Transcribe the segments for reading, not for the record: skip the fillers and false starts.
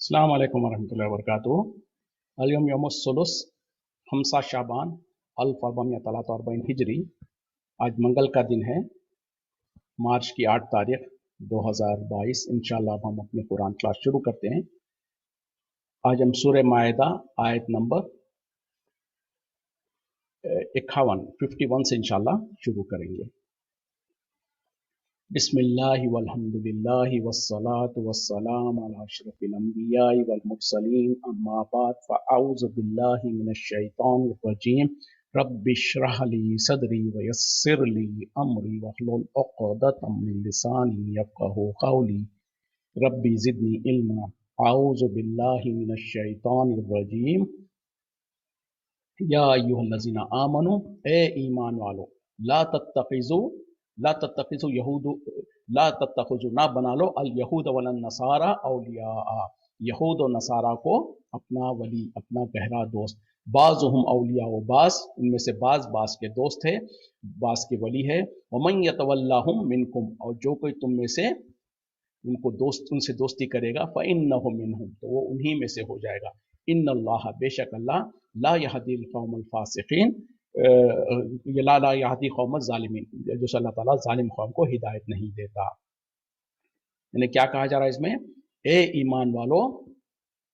अस्सलाम वालेकुम वरहमतुल्लाहि वबरकातुहू। अल-यौम यौमुस-सुलुस 5 शाबान 1443 हिजरी। आज मंगल का दिन है, मार्च की 8 तारीख 2022। इंशाअल्लाह अब हम अपनी कुरान क्लास शुरू करते हैं। आज हम सूरह माइदा आयत नंबर 51 से इंशाअल्लाह शुरू करेंगे। बिस्मिल्लाहि वल्हम्दुलिल्लाहि वस्सलातु वस्सलाम अला अशरफिल अंबियाइ वल मुरसलीन अम्मा बाद फ़अऊज़ु बिल्लाहि मिनश शैतानिर रजीम। रब्बिश्रह ली सदरी वयस्सिर ली अमरी वहलुल उक़दतम मिन लिसानी यफ़क़हू क़ौली। रब्बी ज़िदनी इल्मा। अऊज़ु बिल्लाहि मिनश शैतानिर रजीम। या अय्युहल्लज़ीना आमनू, ए ईमान वालो, ला तत्तखिज़ू ना बना लो अल यहूद वल नसारा औलिया, यहूद और नसारा को अपना वली, अपना गहरा दोस्त। बाज़ुहुम औलिया व बाज़, उनमें से बाज़ के दोस्त है, बाज़ के वली है। वमन यतवल्लाहुम मिनकुम, और जो कोई तुम में से उनसे दोस्ती करेगा फ़इन्नहु मिनहुम, तो वो उन्हीं में से हो जाएगा। इन्नल्लाह, बेशक अल्लाह, ला यहदील कौमल फासिकीन, ला यहदी कौमल ज़ालिमीन, जो अल्लाह ताला ज़ालिम कौम को हिदायत नहीं देता। यानी क्या कहा जा रहा है इसमें? ए ईमान वालो,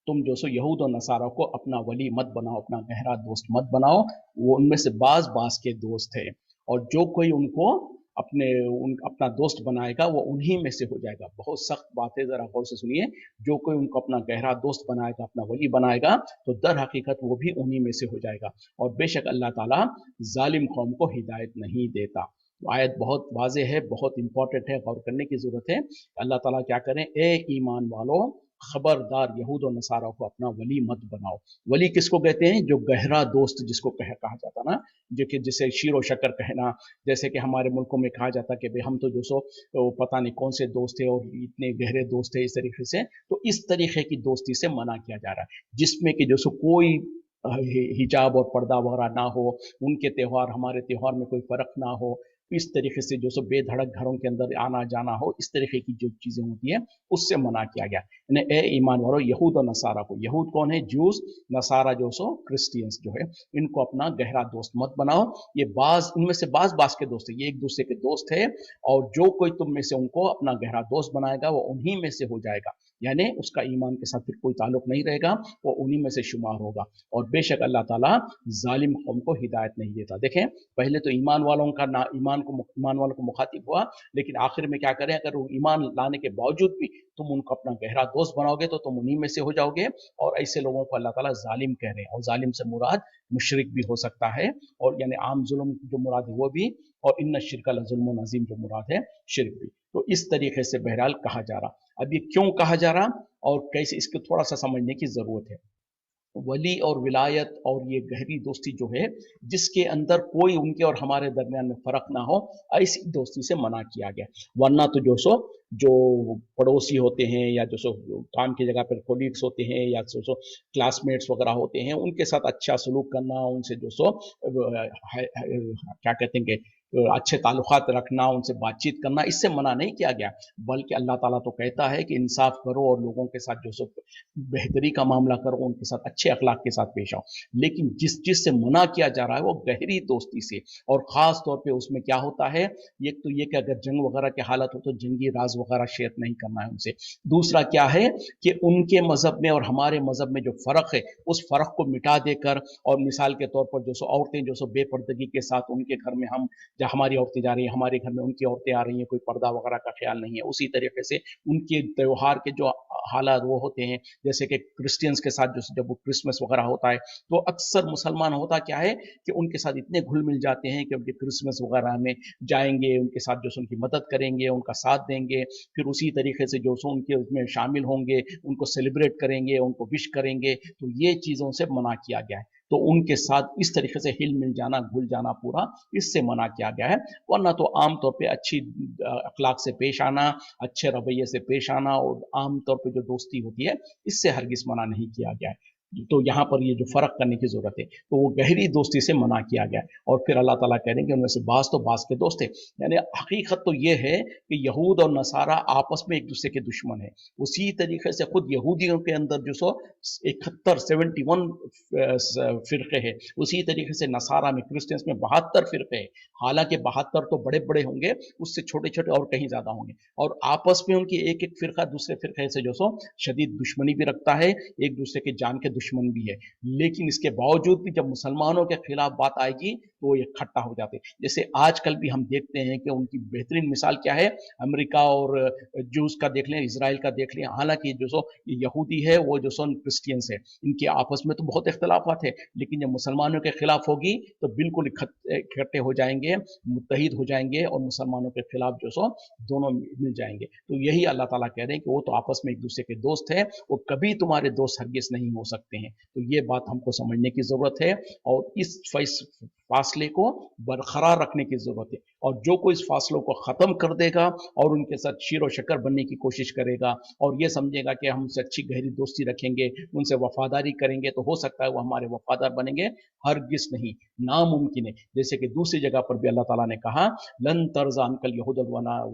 तुम जो सो यहूद और नसारा को अपना वली मत बनाओ, अपना गहरा दोस्त मत बनाओ। वो उनमें से बाज़ के दोस्त है, और जो कोई उनको अपना दोस्त बनाएगा वो उन्हीं में से हो जाएगा। बहुत सख्त बात है, ज़रा गौर से सुनिए। जो कोई उनको अपना गहरा दोस्त बनाएगा, अपना वली बनाएगा, तो दर हकीकत वो भी उन्हीं में से हो जाएगा। और बेशक अल्लाह ताला जालिम कौम को हिदायत नहीं देता। आयत बहुत वाज़ेह है, बहुत इंपॉर्टेंट है, गौर करने की ज़रूरत है। अल्लाह ताला क्या करें? ए ईमान वालों, खबरदार यहूद और नसारा को अपना वली मत बनाओ। वली किसको कहते हैं? जो गहरा दोस्त जिसको कहा जाता ना, जो कि जिसे शीरो शक्कर कहना। जैसे कि हमारे मुल्कों में कहा जाता कि भाई हम तो जो सो पता नहीं कौन से दोस्त है और इतने गहरे दोस्त है, इस तरीके से। तो इस तरीके की दोस्ती से मना किया जा रहा है, जिसमें कि जो सो कोई हिजाब और पर्दा वगैरह ना हो, उनके त्यौहार हमारे त्यौहार में कोई फ़र्क ना हो, इस तरीके से जो सो बेधड़क घरों के अंदर आना जाना हो, इस तरीके की जो चीज़ें होती हैं उससे मना किया गया। यानी ए ईमान वालों, यहूद और नसारा को, यहूद कौन है? जूस। नसारा जो सो क्रिश्चियंस जो है, इनको अपना गहरा दोस्त मत बनाओ। ये उनमें से बाज़ के दोस्त है, ये एक दूसरे के दोस्त है, और जो कोई तुम में से उनको अपना गहरा दोस्त बनाएगा वो उन्हीं में से हो जाएगा। यानी उसका ईमान के साथ फिर कोई ताल्लुक नहीं रहेगा, वो उन्हीं में से शुमार होगा। और बेशक अल्लाह ताला जालिम कौम को हिदायत नहीं देता। देखें, पहले तो ईमान वालों को मुखातिब हुआ, लेकिन आखिर में क्या करें? अगर वो ईमान लाने के बावजूद भी तुम उनको अपना गहरा दोस्त बनाओगे तो तुम उन्हीं में से हो जाओगे। और ऐसे लोगों को अल्लाह ताला जालिम कह रहे हैं, और जालिम से मुराद मुशरिक भी हो सकता है, और यानी आम जुल्म जो मुराद है वो भी, और इन्ना शिरक लजुल्मुन अज़ीम जो मुराद है शिरक भी। तो इस तरीके से बहरहाल कहा जा रहा। अब ये क्यों कहा जा रहा और कैसे, इसको थोड़ा सा समझने की जरूरत है। वली और विलायत और ये गहरी दोस्ती जो है, जिसके अंदर कोई उनके और हमारे दरमियान में फ़र्क ना हो, ऐसी दोस्ती से मना किया गया। वरना तो जो पड़ोसी होते हैं, या काम की जगह पर कोलीग्स होते हैं, या क्लासमेट्स वगैरह होते हैं, उनके साथ अच्छा सलूक करना, उनसे क्या कहते हैं कि अच्छे ताल्लुकात रखना, उनसे बातचीत करना, इससे मना नहीं किया गया। बल्कि अल्लाह ताला तो कहता है कि इंसाफ करो और लोगों के साथ बेहतरी का मामला करो, उनके साथ अच्छे अखलाक के साथ पेश आओ। लेकिन जिस चीज़ से मना किया जा रहा है वो गहरी दोस्ती से, और ख़ास तौर पे उसमें क्या होता है, एक तो ये कि अगर जंग वगैरह की हालत हो तो जंगी राज वगैरह शेयर नहीं करना है उनसे। दूसरा क्या है कि उनके मज़हब में और हमारे मज़हब में जो फ़र्क है, उस फ़र्क को मिटा देकर, और मिसाल के तौर पर औरतें बेपर्दगी के साथ उनके घर में जहाँ हमारी औरतें जा रही हैं, हमारे घर में उनकी औरतें आ रही हैं, कोई पर्दा वगैरह का ख्याल नहीं है। उसी तरीके से उनके त्यौहार के जो हालात वो होते हैं, जैसे कि क्रिश्चियंस के साथ जब वो क्रिसमस वगैरह होता है, तो अक्सर मुसलमान होता क्या है कि उनके साथ इतने घुल मिल जाते हैं कि उनके क्रिसमस वगैरह में जाएंगे, उनके साथ उनकी मदद करेंगे, उनका साथ देंगे, फिर उसी तरीके से उनके उसमें शामिल होंगे, उनको सेलिब्रेट करेंगे, उनको विश करेंगे। तो ये चीज़ों से मना किया गया है। तो उनके साथ इस तरीके से हिल मिल जाना, घुल जाना पूरा, इससे मना किया गया है। वरना तो आम तौर पे अच्छी अखलाक से पेश आना, अच्छे रवैये से पेश आना, और आम तौर पे जो दोस्ती होती है, इससे हरगिज़ मना नहीं किया गया है। तो यहाँ पर ये जो फ़र्क करने की ज़रूरत है, तो वो गहरी दोस्ती से मना किया गया है। और फिर अल्लाह ताला कह रहे हैं कि उनमें से बाज़ तो बाज़ के दोस्त थे। यानी हकीकत तो ये है कि यहूद और नसारा आपस में एक दूसरे के दुश्मन है। उसी तरीके से खुद यहूदियों के अंदर जो सो 71 फ़िरक़े हैं, उसी तरीके से नसारा में, क्रिश्चियंस में 72 फ़िरक़े हैं। हालांकि 72 तो बड़े बड़े होंगे, उससे छोटे छोटे और कहीं ज़्यादा होंगे, और आपस में उनकी एक एक फ़िरक़ा दूसरे फ़िरक़े से जो सो शदीद दुश्मनी भी रखता है, एक दूसरे के जान के दुश्मन भी है। लेकिन इसके बावजूद भी जब मुसलमानों के खिलाफ बात आएगी तो वो इकट्ठा हो जाते हैं। जैसे आजकल भी हम देखते हैं कि उनकी बेहतरीन मिसाल क्या है, अमेरिका और जूस का देख लें, इसराइल का देख लें। हालांकि जो सो यहूदी है वो जो सो क्रिश्चियंस है, इनके आपस में तो बहुत इख्तलाफात है, लेकिन जब मुसलमानों के खिलाफ होगी तो बिल्कुल इकट्ठे हो जाएंगे, मुत्तहिद हो जाएंगे, और मुसलमानों के खिलाफ जो सो दोनों मिल जाएंगे। तो यही अल्लाह ताला कह रहे हैं कि वो तो आपस में एक दूसरे के दोस्त है, वो कभी तुम्हारे दोस्त हरगिज नहीं हो सकते हैं। तो ये बात हमको समझने की ज़रूरत है, और इस फासले को बरकरार रखने की ज़रूरत है। और जो कोई इस फासलों को ख़त्म कर देगा और उनके साथ शीरो शक्कर बनने की कोशिश करेगा, और ये समझेगा कि हम उनसे अच्छी गहरी दोस्ती रखेंगे, उनसे वफादारी करेंगे, तो हो सकता है वो हमारे वफादार बनेंगे, हरगिज नहीं, नामुमकिन है। जैसे कि दूसरी जगह पर भी अल्लाह ताला ने कहा, लन तरज़ा अंकल यहूद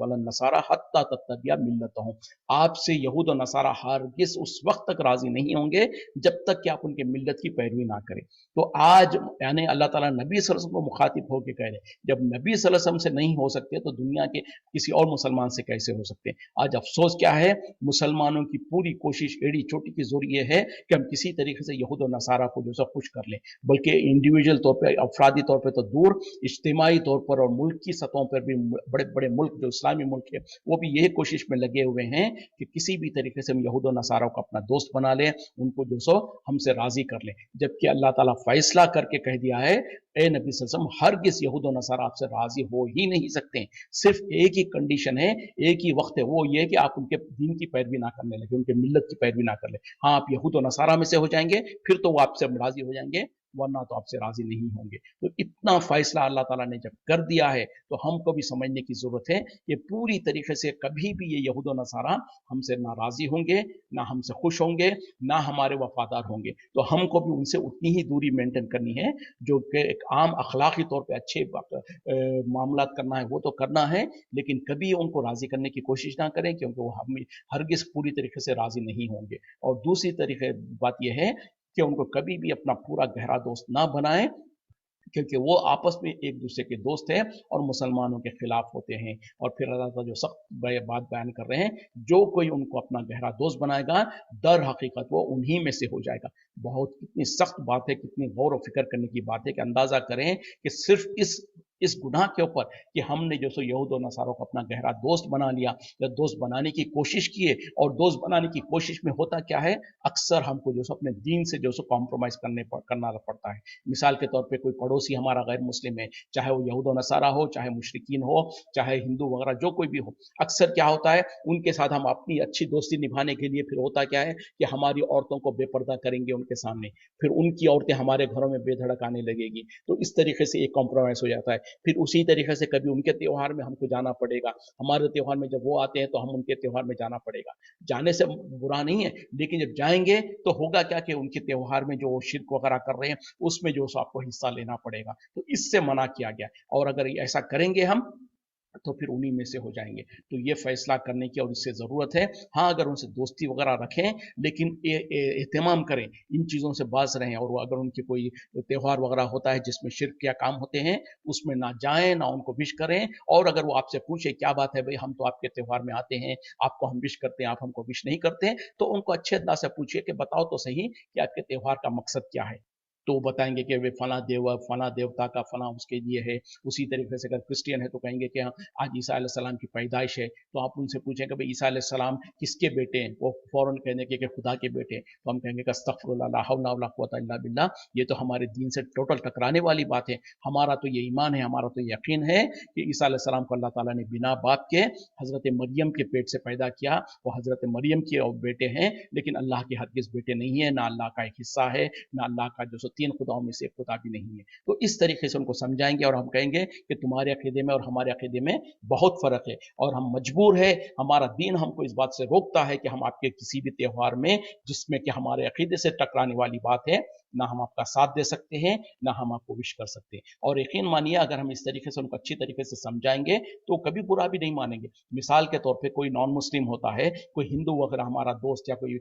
वलन नसारा हत्ता तत्तबिया मिल्लतहुम, आपसे यहूद और नसारा हरगिज उस वक्त तक राजी नहीं होंगे जब तक कि आप उनके मिल्लत की पैरवी ना करें। तो आज यानी अल्लाह ताला नबी सल्लल्लाहु अलैहि वसल्लम को मुखातिब होकर कह रहे हैं, जब नबी सल्लल्लाहु अलैहि वसल्लम से नहीं हो सकते तो दुनिया के किसी और मुसलमान से कैसे हो सकते हैं। आज अफसोस क्या है, मुसलमानों की पूरी कोशिश एड़ी चोटी की जोर ये है कि हम किसी तरीके से यहूद और नसारा को जो सब खुश कर लें, बल्कि इंडिविजुअल तौर पर, अफरादी तौर पर तो दूर, इज्तिमाई तौर पर और मुल्क की सतहों पर भी बड़े बड़े मुल्क जो इस्लामी मुल्क है वो भी यही कोशिश में लगे हुए हैं कि किसी भी तरीके से हम यहूद और नसारा को अपना दोस्त बना लें, उनको जो सो हमसे राजी कर लें। जबकि अल्लाह ताला फैसला करके कह दिया है, ए नबी सल्लल्लाहु अलैहि वसल्लम, हरगिज़ यहूद और नसारा आपसे राजी हो ही नहीं सकते। सिर्फ एक ही कंडीशन है, एक ही वक्त है, वो ये है कि आप उनके दीन की पैरवी ना करने लगे, उनके मिल्लत की पैरवी ना कर ले। हाँ, आप यहूद और नसारा में से हो जाएंगे, फिर तो वो आपसे राजी हो जाएंगे, वरना तो आपसे राजी नहीं होंगे। तो इतना फैसला अल्लाह ताला ने जब कर दिया है तो हमको भी समझने की जरूरत है कि पूरी तरीके से कभी भी ये यहूद और नसारा हमसे ना राजी होंगे, ना हमसे खुश होंगे, ना हमारे वफादार होंगे। तो हमको भी उनसे उतनी ही दूरी मेंटेन करनी है, जो कि एक आम अखलाकी तौर पे अच्छे मामलात करना है वो तो करना है, लेकिन कभी उनको राजी करने की कोशिश ना करें, क्योंकि वो हम हरगिज पूरी तरीके से राजी नहीं होंगे। और दूसरी तरीके बात यह है कि उनको कभी भी अपना पूरा गहरा दोस्त ना बनाएं, क्योंकि वो आपस में एक दूसरे के दोस्त हैं और मुसलमानों के खिलाफ होते हैं। और फिर अल्लाह ताला जो सख्त बात बयान कर रहे हैं, जो कोई उनको अपना गहरा दोस्त बनाएगा, दर हकीकत वो उन्हीं में से हो जाएगा। बहुत कितनी सख्त बात है, कितनी गौर और फिक्र करने की बात है कि अंदाजा करें कि सिर्फ इस गुनाह के ऊपर कि हमने जो सो यहूद और नसारों को अपना गहरा दोस्त बना लिया, या दोस्त बनाने की कोशिश किए, और दोस्त बनाने की कोशिश में होता क्या है, अक्सर हमको जो सो अपने दीन से जो सो कॉम्प्रोमाइज करना पड़ता है। मिसाल के तौर पे कोई पड़ोसी हमारा गैर मुस्लिम है, चाहे वो यहूद और नसारा हो, चाहे मुशरिकीन हो, चाहे हिंदू वगैरह जो कोई भी हो, अक्सर क्या होता है, उनके साथ हम अपनी अच्छी दोस्ती निभाने के लिए फिर होता क्या है कि हमारी औरतों को बेपर्दा करेंगे उनके सामने, फिर उनकी औरतें हमारे घरों में बेधड़क आने लगेगी। तो इस तरीके से एक कॉम्प्रोमाइज हो जाता है। फिर उसी तरीके से कभी उनके त्यौहार में हमको जाना पड़ेगा, हमारे त्यौहार में जब वो आते हैं तो हम उनके त्यौहार में जाना पड़ेगा। जाने से बुरा नहीं है, लेकिन जब जाएंगे तो होगा क्या कि उनके त्यौहार में जो शिरक वगैरह कर रहे हैं उसमें जो आपको हिस्सा लेना पड़ेगा। तो इससे मना किया गया, और अगर ऐसा करेंगे हम तो फिर उन्हीं में से हो जाएंगे। तो ये फैसला करने की और इससे ज़रूरत है। हाँ, अगर उनसे दोस्ती वगैरह रखें, लेकिन एहतमाम करें, इन चीज़ों से बाज रहें, और अगर उनकी कोई त्यौहार वगैरह होता है जिसमें शिरक या काम होते हैं, उसमें ना जाएं, ना उनको विश करें। और अगर वो आपसे पूछे क्या बात है भाई, हम तो आपके त्यौहार में आते हैं, आपको हम विश करते हैं, आप हमको विश नहीं करते, तो उनको अच्छे अंदाज से पूछिए कि बताओ तो सही कि आपके त्यौहार का मकसद क्या है। तो बताएंगे कि वे फला फला देवता का फला उसके लिए है। उसी तरीके से अगर क्रिश्चियन है तो कहेंगे कि हाँ, आज ईसा अलैहिस्सलाम की पैदाइश है, तो आप उनसे पूछें कि भाई ईसा अलैहिस्सलाम किसके बेटे हैं, वो फौरन कहने के खुदा के बेटे हैं, तो हम कहेंगे कि अस्तगफिरुल्लाह ला हौला वला कुव्वता इल्ला बिल्लाह। ये तो हमारे दीन से टोटल टकराने वाली बात है। हमारा तो ये ईमान है, हमारा तो यकीन है कि ईसा अलैहिस्सलाम को अल्लाह ताला ने बिना बाप के हजरत मरियम के पेट से पैदा किया, वो हजरत मरियम के बेटे हैं, लेकिन अल्लाह के हरगिज बेटे नहीं है, ना अल्लाह का एक हिस्सा है, ना अल्लाह का जो तीन खुदाओं में से एक खुदा भी नहीं है। तो इस तरीके से उनको समझाएंगे और हम कहेंगे कि तुम्हारे अकीदे में और हमारे अकीदे में बहुत फ़र्क है और हम मजबूर है, हमारा दीन हमको इस बात से रोकता है कि हम आपके किसी भी त्यौहार में जिसमें कि हमारे अकीदे से टकराने वाली बात है, ना हम आपका साथ दे सकते हैं, ना हम आपको विश कर सकते हैं। और यकीन मानिए अगर हम इस तरीके से उनको अच्छी तरीके से समझाएंगे तो कभी बुरा भी नहीं मानेंगे। मिसाल के तौर पे कोई नॉन मुस्लिम होता है, कोई हिंदू वगैरह हमारा दोस्त या कोई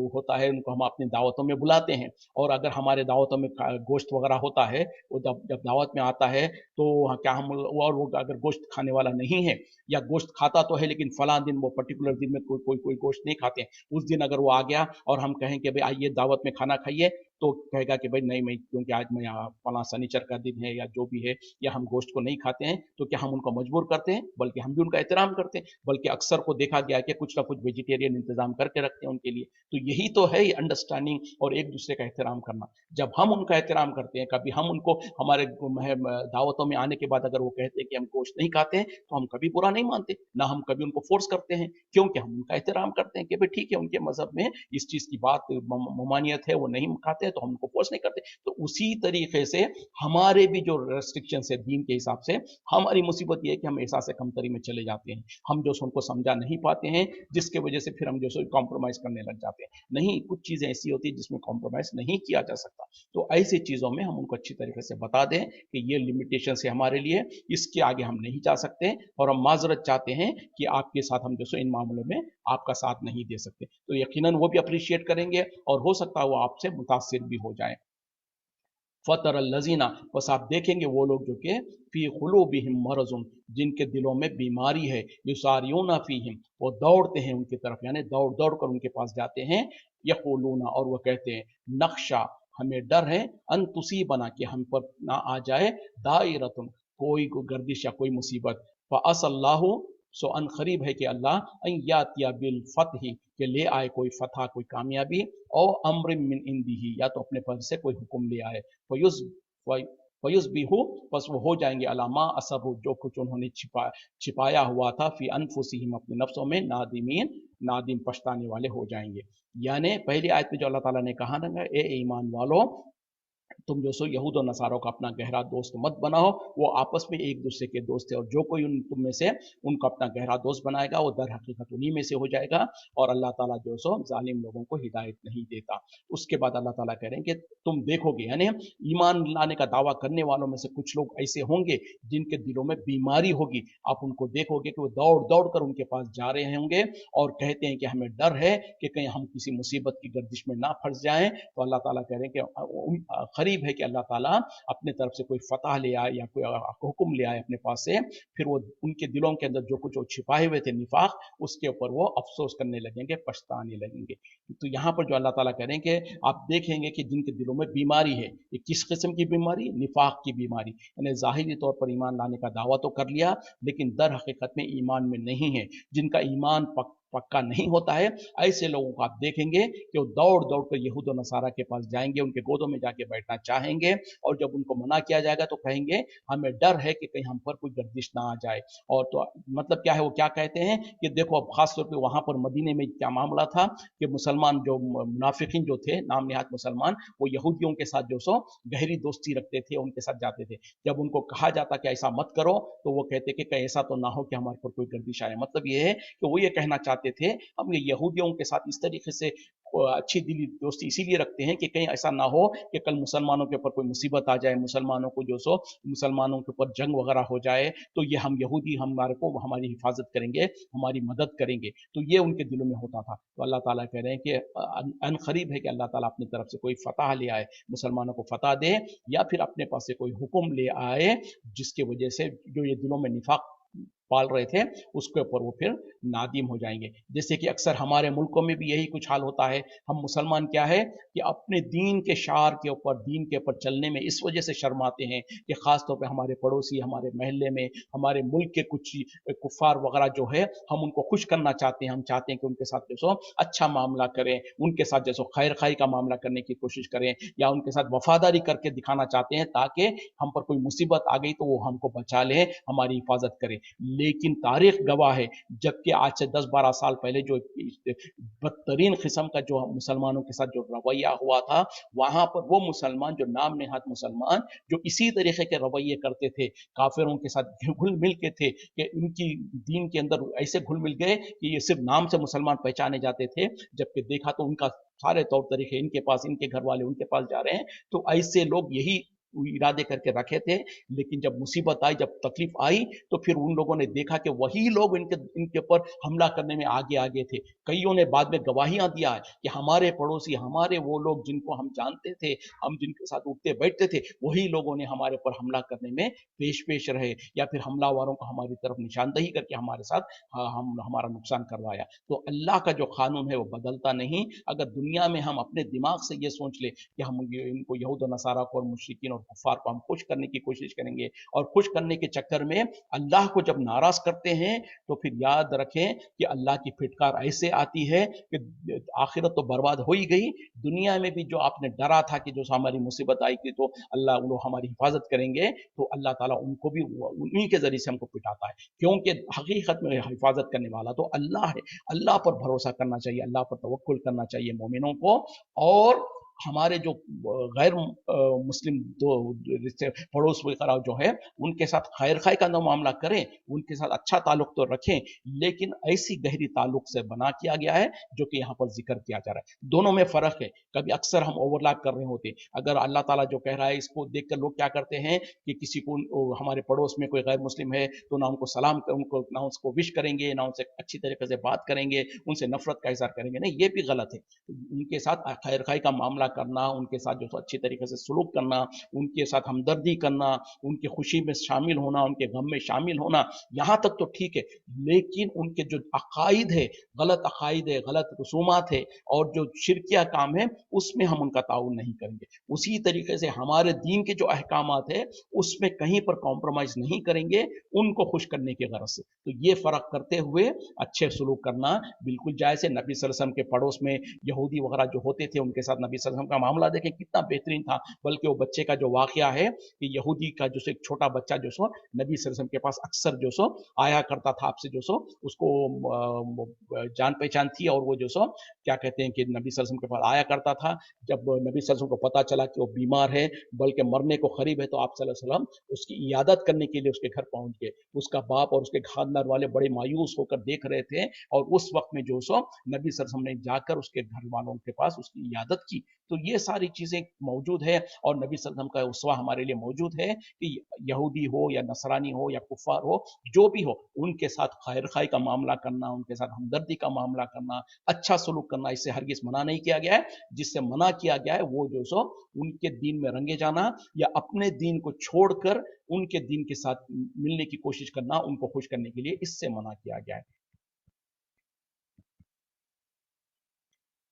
होता है, उनको हम अपनी दावतों में बुलाते हैं और अगर हमारे दावतों में गोश्त वगैरह होता है, वो जब जब दावत में आता है तो क्या हम, और वो अगर गोश्त खाने वाला नहीं है या गोश्त खाता तो है लेकिन फला दिन वो पर्टिकुलर दिन में कोई गोश्त नहीं खाते, उस दिन अगर वो आ गया और हम कहें कि भाई आइए दावत में खाना खाइए, तो कहेगा कि भाई नहीं, मैं क्योंकि आज मैं यहाँ फला शनिचर का दिन है या जो भी है, या हम गोश्त को नहीं खाते हैं, तो क्या हम उनको मजबूर करते हैं? बल्कि हम भी उनका एहतराम करते हैं। बल्कि अक्सर को देखा गया है कि कुछ ना कुछ वेजिटेरियन इंतजाम करके रखते हैं उनके लिए। तो यही तो है अंडरस्टैंडिंग और एक दूसरे का एहतराम करना। जब हम उनका एहतराम करते हैं, कभी हम उनको हमारे दावतों में आने के बाद अगर वो कहते हैं कि हम गोश्त नहीं खाते हैं, तो हम कभी बुरा नहीं मानते, ना हम कभी उनको फोर्स करते हैं, क्योंकि हम उनका एहतराम करते हैं कि भाई ठीक है, उनके मजहब में इस चीज की बात ममानियत है, वो नहीं खाते हैं, तो हम उनको फोर्स नहीं करते। तो उसी तरीके से हमारे भी जो रेस्ट्रिक्शन है दीन के हिसाब से, हमारी मुसीबत ये है कि हम एहसास कमतरी में चले जाते हैं, हम जो उनको समझा नहीं पाते हैं, जिसके वजह से फिर हम जो कॉम्प्रोमाइज करने लग जाते हैं। नहीं, कुछ चीजें ऐसी होती है जिसमें कॉम्प्रोमाइज नहीं किया जा सकता। तो ऐसी चीजों में हम उनको अच्छी तरीके से बता दें कि ये लिमिटेशन है हमारे लिए, इसके आगे हम नहीं जा सकते और हम माजरत चाहते हैं कि आपके साथ हम इन मामलों में आपका साथ नहीं दे सकते। तो यकीनन वो भी अप्रिशिएट करेंगे और हो सकता है वो आपसे मुतासिर भी हो जाए। फतर लजीना, बस आप देखेंगे वो लोग जो कि फी कुलूबिहिम मरजुन, जिनके दिलों में बीमारी है, युसारियूना फीहिम, वो दौड़ते हैं उनकी तरफ, यानी दौड़ दौड़ कर उनके पास जाते हैं। यकूलूना, और वो कहते हैं, नक्शा, हमें डर है, अन तुसीबना, कि हम पर ना आ जाए, दायरतुन, कोई गर्दिश या कोई मुसीबत, फ़असल्लाहु, सो अन करीब है कि अल्लाह, अन यातिया बिल फतही, कि ले आए कोई फतह, कोई कामयाबी, और अम्र मिन इंदिही, या तो अपने पद से कोई हुक्म ले आए, फयुज फयुज भी हो, बस वो हो जाएंगे, अलामा असर, जो कुछ उन्होंने छिपाया हुआ था, फी अनफुसिहिम, अपने नफ्सों में, नादिमीन, नादिम, पछताने वाले हो जाएंगे। यानी पहली आयत में जो अल्लाह ताला ने कहा ना, ए ईमान वालों, तुम जो सो यहूद और नसारों का अपना गहरा दोस्त मत बनाओ, वो आपस में एक दूसरे के दोस्त है, और जो कोई तुम में से उनको अपना गहरा दोस्त बनाएगा वो दर हकीकत उन्हीं में से हो जाएगा, और अल्लाह ताला जो सो जालिम लोगों को हिदायत नहीं देता। उसके बाद अल्लाह ताला कह रहे हैं कि तुम देखोगे, यानी ईमान लाने का दावा करने वालों में से कुछ लोग ऐसे होंगे जिनके दिलों में बीमारी होगी, आप उनको देखोगे कि वो दौड़ दौड़ कर उनके पास जा रहे होंगे और कहते हैं कि हमें डर है कि कहीं हम किसी मुसीबत की गर्दिश में ना फंस जाएं। तो अल्लाह ताला कह रहे हैं कि करीब है कि अल्लाह ताला अपने तरफ से कोई फतह ले आए या कोई हुक्म ले आए अपने पास से, फिर वो उनके दिलों के अंदर जो कुछ वो छिपाए हुए थे निफाक, उसके ऊपर वो अफसोस करने लगेंगे, पछताने लगेंगे। तो यहाँ पर जो अल्लाह ताला कह रहे हैं कि आप देखेंगे कि जिनके दिलों में बीमारी है, ये किस किस्म की बीमारी? निफाक की बीमारी, यानी जाहिरी तौर पर ईमान लाने का दावा तो कर लिया लेकिन दर हकीकत में ईमान में नहीं है। जिनका ईमान पक्का नहीं होता है, ऐसे लोगों को आप देखेंगे कि वो दौड़ दौड़ कर यहूद और नसारा के पास जाएंगे, उनके गोदों में जाके बैठना चाहेंगे, और जब उनको मना किया जाएगा तो कहेंगे हमें डर है कि कहीं हम पर कोई गर्दिश ना आ जाए। और तो मतलब क्या है, वो क्या कहते हैं कि देखो, अब खासतौर पर वहां पर मदीने में क्या मामला था कि मुसलमान जो मुनाफिकीन जो थे, नाम निहात मुसलमान, वो यहूदियों के साथ जो सो गहरी दोस्ती रखते थे, उनके साथ जाते थे। जब उनको कहा जाता कि ऐसा मत करो, तो वो कहते कि ऐसा तो ना हो कि हमारे पर कोई गर्दिश आए। मतलब ये है कि वो ये कहना चाहते थे, हम ये यहूदियों के साथ इस तरीके से अच्छी दिली दोस्ती इसीलिए रखते हैं कि कहीं ऐसा ना हो कि कल मुसलमानों के ऊपर कोई मुसीबत आ जाए, मुसलमानों को जो सो मुसलमानों के ऊपर जंग वगैरह हो जाए, तो ये हम यहूदी हमारे को हमारी हिफाजत करेंगे, हमारी मदद करेंगे। तो ये उनके दिलों में होता था। तो अल्लाह ताला कह रहे हैं कि अन करीब है कि अल्लाह ताला अपनी तरफ से कोई फतह ले आए, मुसलमानों को फतह दे, या फिर अपने पास से कोई हुक्म ले आए जिसकी वजह से जो ये दिलों में निफाक पाल रहे थे उसके ऊपर वो फिर नादिम हो जाएंगे। जैसे कि अक्सर हमारे मुल्कों में भी यही कुछ हाल होता है। हम मुसलमान क्या है कि अपने दीन के शार के ऊपर, दीन के ऊपर चलने में इस वजह से शर्माते हैं कि खास तौर पे हमारे पड़ोसी, हमारे महल्ले में, हमारे मुल्क के कुछ कुफार वगैरह जो है, हम उनको खुश करना चाहते हैं। हम चाहते हैं कि उनके साथ जैसो अच्छा मामला करें, उनके साथ जैसो खैर खाई का मामला करने की कोशिश करें, या उनके साथ वफादारी करके दिखाना चाहते हैं ताकि हम पर कोई मुसीबत आ गई तो वो हमको बचा ले, हमारी हिफाजत करे। लेकिन तारीख गवाह है, जबकि आज से 10-12 साल पहले जो बदतरीन किस्म का जो मुसलमानों के साथ जो रवैया हुआ था, वहां पर वो मुसलमान जो नाम नेहाद मुसलमान जो इसी तरीके के रवैये करते थे, काफिरों के साथ घुल मिल के थे कि इनकी दीन के अंदर ऐसे घुल मिल गए कि ये सिर्फ नाम से मुसलमान पहचाने जाते थे, जबकि देखा तो उनका सारे तौर तरीके इनके पास, इनके घर वाले उनके पास जा रहे हैं। तो ऐसे लोग यही इरादे करके रखे थे, लेकिन जब मुसीबत आई, जब तकलीफ आई, तो फिर उन लोगों ने देखा कि वही लोग इनके ऊपर हमला करने में आगे आगे थे। कईयों ने बाद में गवाहियां दिया है कि हमारे पड़ोसी, हमारे वो लोग जिनको हम जानते थे, हम जिनके साथ उठते बैठते थे, वही लोगों ने हमारे ऊपर हमला करने में पेश रहे, या फिर हमलावरों को हमारी तरफ निशानदही करके हमारे साथ हम हमारा नुकसान करवाया। तो अल्लाह का जो कानून है वो बदलता नहीं। अगर दुनिया में हम अपने दिमाग से ये सोच ले कि हम इनको यहूद और नसारा को और मुशरिकीन और कुफार को हम खुश करने की कोशिश करेंगे, और खुश करने के चक्कर में अल्लाह को जब नाराज करते हैं, तो फिर याद रखें कि अल्लाह की फिटकार ऐसे आती है कि आखिरत तो बर्बाद हो ही गई, दुनिया में भी जो आपने डरा था कि जो हमारी मुसीबत आई थी तो अल्लाह वो हमारी हिफाजत करेंगे, तो अल्लाह ताला उनको भी उन्हीं के जरिए से हमको पिटाता है, क्योंकि हकीकत में हिफाजत करने वाला तो अल्लाह है। अल्लाह पर भरोसा करना चाहिए, अल्लाह पर तवक्कुल करना चाहिए मोमिनों को। और हमारे जो गैर मुस्लिम दो रिश्ते पड़ोस वगैरह जो है, उनके साथ खैर खाई का मामला करें, उनके साथ अच्छा ताल्लुक तो रखें, लेकिन ऐसी गहरी ताल्लुक से बना किया गया है जो कि यहाँ पर जिक्र किया जा रहा है। दोनों में फर्क है। कभी अक्सर हम ओवरलैप कर रहे होते, अगर अल्लाह ताला जो कह रहा है इसको देखकर लोग क्या करते हैं कि किसी को हमारे पड़ोस में कोई गैर मुस्लिम है तो ना उनको सलाम कर, उनको ना उसको विश करेंगे, ना उनसे अच्छी तरीके से बात करेंगे, उनसे नफरत का इजहार करेंगे, नहीं, ये भी गलत है। उनके साथ खैर खाई का मामला करना, उनके साथ जो अच्छी तरीके से सलूक करना, उनके साथ हमदर्दी करना, उनकी खुशी में शामिल होना, उनके गम में शामिल होना, यहां तक तो ठीक है। लेकिन उनके जो अकायद है, गलत रसूमात है और जो शिरकिया काम है, उसमें हम उनका ताउन नहीं करेंगे। उसी तरीके से हमारे दीन के जो अहकामात है उसमें कहीं पर कॉम्प्रोमाइज नहीं करेंगे, उनको खुश करने की गरज से। तो ये फर्क करते हुए अच्छे सलूक करना बिल्कुल जायज़ है। नबी सल्लल्लाहु अलैहि वसल्लम के पड़ोस में यहूदी वगैरह जो होते थे, उनके साथ नबी सल्लल्लाहु अलैहि वसल्लम का मामला देखें कितना बेहतरीन था। बल्कि वो बच्चे का जो वाकया है कि यहूदी का जो एक छोटा बच्चा जो सो नबी सल्लल्लाहु अलैहि वसल्लम के पास अक्सर जो सो आया करता था, आपसे जो सो उसको जान पहचान थी, और वो जो सो क्या कहते हैं कि नबी सल्लल्लाहु अलैहि वसल्लम के पास आया करता था। जब नबी सल्लल्लाहु अलैहि वसल्लम को पता चला कि वो बीमार है, बल्कि मरने को करीब है, तो आप सल्लल्लाहु अलैहि वसल्लम उसकी इयादत करने के लिए उसके घर पहुंच गए। उसका बाप और उसके खानदान वाले बड़े मायूस होकर देख रहे थे, और उस वक्त में जो सो नबी सल्लल्लाहु अलैहि वसल्लम ने जाकर उसके घर वालों के पास उसकी इयादत की। तो ये सारी चीजें मौजूद है, और नबी सल्लल्लाहु अलैहि वसल्लम का उसवा हमारे लिए मौजूद है कि यहूदी हो या नसरानी हो या कुफार हो, जो भी हो, उनके साथ खैर खाई का मामला करना, उनके साथ हमदर्दी का मामला करना, अच्छा सलूक करना, इससे हरगिज मना नहीं किया गया है। जिससे मना किया गया है वो जो सो उनके दीन में रंगे जाना, या अपने दीन को छोड़कर उनके दीन के साथ मिलने की कोशिश करना, उनको खुश करने के लिए, इससे मना किया गया है।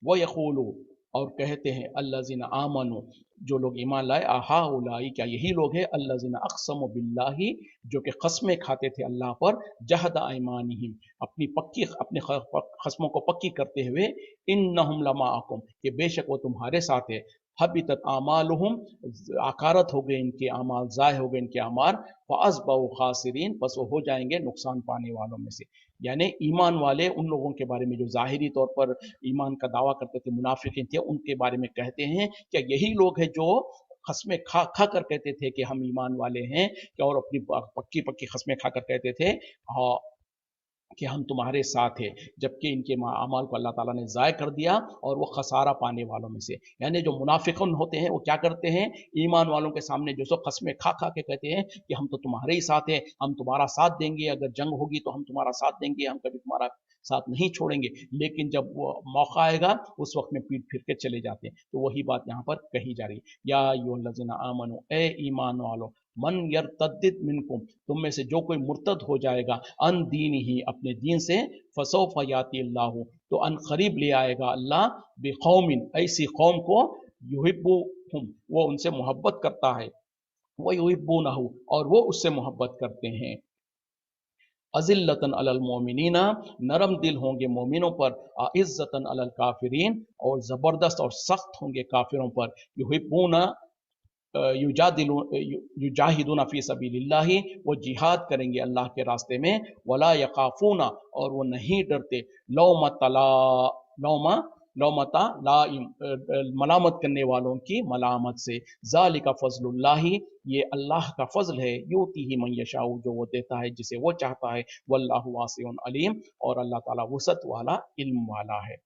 वो यकूलू, और कहते हैं अल्लाजीना आमनु, जो लोग ईमान लाए, आहा उलाई, क्या यही लोग हैं अल्लाजीना अक़समु बिल्लाहि, जो कि कस्में खाते थे अल्लाह पर, जहद ऐमानिहिम, अपनी कस्मों को पक्की करते हुए, इन्नहुम लमाअकुम, कि बेशक वो तुम्हारे साथ है, हबितत आमालुहुम, आकारत हो गए इनके अमाल, ज़ाय हो गए इनके अमाल, फ़अस्बहु खासिरीन, बस वो हो जाएंगे नुकसान पाने वालों में से। यानी ईमान वाले उन लोगों के बारे में जो ज़ाहिरी तौर पर ईमान का दावा करते थे, मुनाफिकीन थे, उनके बारे में कहते हैं कि यही लोग हैं जो कस्में खा खा कर कहते थे कि हम ईमान वाले हैं, कि और अपनी पक्की पक्की कस्में खाकर कहते थे हाँ कि हम तुम्हारे साथ हैं, जबकि इनके अमाल को अल्लाह ताला ने ज़ाय कर दिया, और वो खसारा पाने वालों में से। यानी जो मुनाफिकुन होते हैं वो क्या करते हैं, ईमान वालों के सामने जो सो कस्में खा खा के कहते हैं कि हम तो तुम्हारे ही साथ हैं, हम तुम्हारा साथ देंगे, अगर जंग होगी तो हम तुम्हारा साथ देंगे, हम कभी तुम्हारा साथ नहीं छोड़ेंगे। लेकिन जब वो मौका आएगा उस वक्त में पीठ फिर के चले जाते हैं। तो वही बात यहाँ पर कही जा रही है, या अय्युहल्लज़ीना आमनू, ए ईमान वालों, मन यरतद्दिद मिनकुम, तुम में से जो कोई मुर्तद हो जाएगा, अन दीन ही, अपने दीन से, फसौफ याति अल्लाह, तो अन करीब ले आएगा अल्लाह, बिकौमिन, ऐसी कौम को, युहिब्बुहुम, वो उनसे मोहब्बत करता है, वो युहिब्बुनहु, और वो उससे मोहब्बत करते हैं, अजिल्लतन अलल मोमिनीना, नरम दिल होंगे मोमिनों पर, इज्जतन अलल काफिरीन, और जबरदस्त और सख्त होंगे काफिरों पर, युहिब्बुना युजाहिदून फी सबीलिल्लाहि, वो जिहाद करेंगे अल्लाह के रास्ते में, वला यखाफूना, और वो नहीं डरते, लौमत ला लौमा लौमता लाइम, मलामत करने वालों की मलामत से, ज़ालिका फज़लुल्लाहि, ये अल्लाह का फजल है, यूतीही मन यशाउ, जो वो देता है जिसे वो चाहता है, वल्लाहु वासिउन अलीम, और अल्लाह ताला वसत वाला, इल्म वाला है।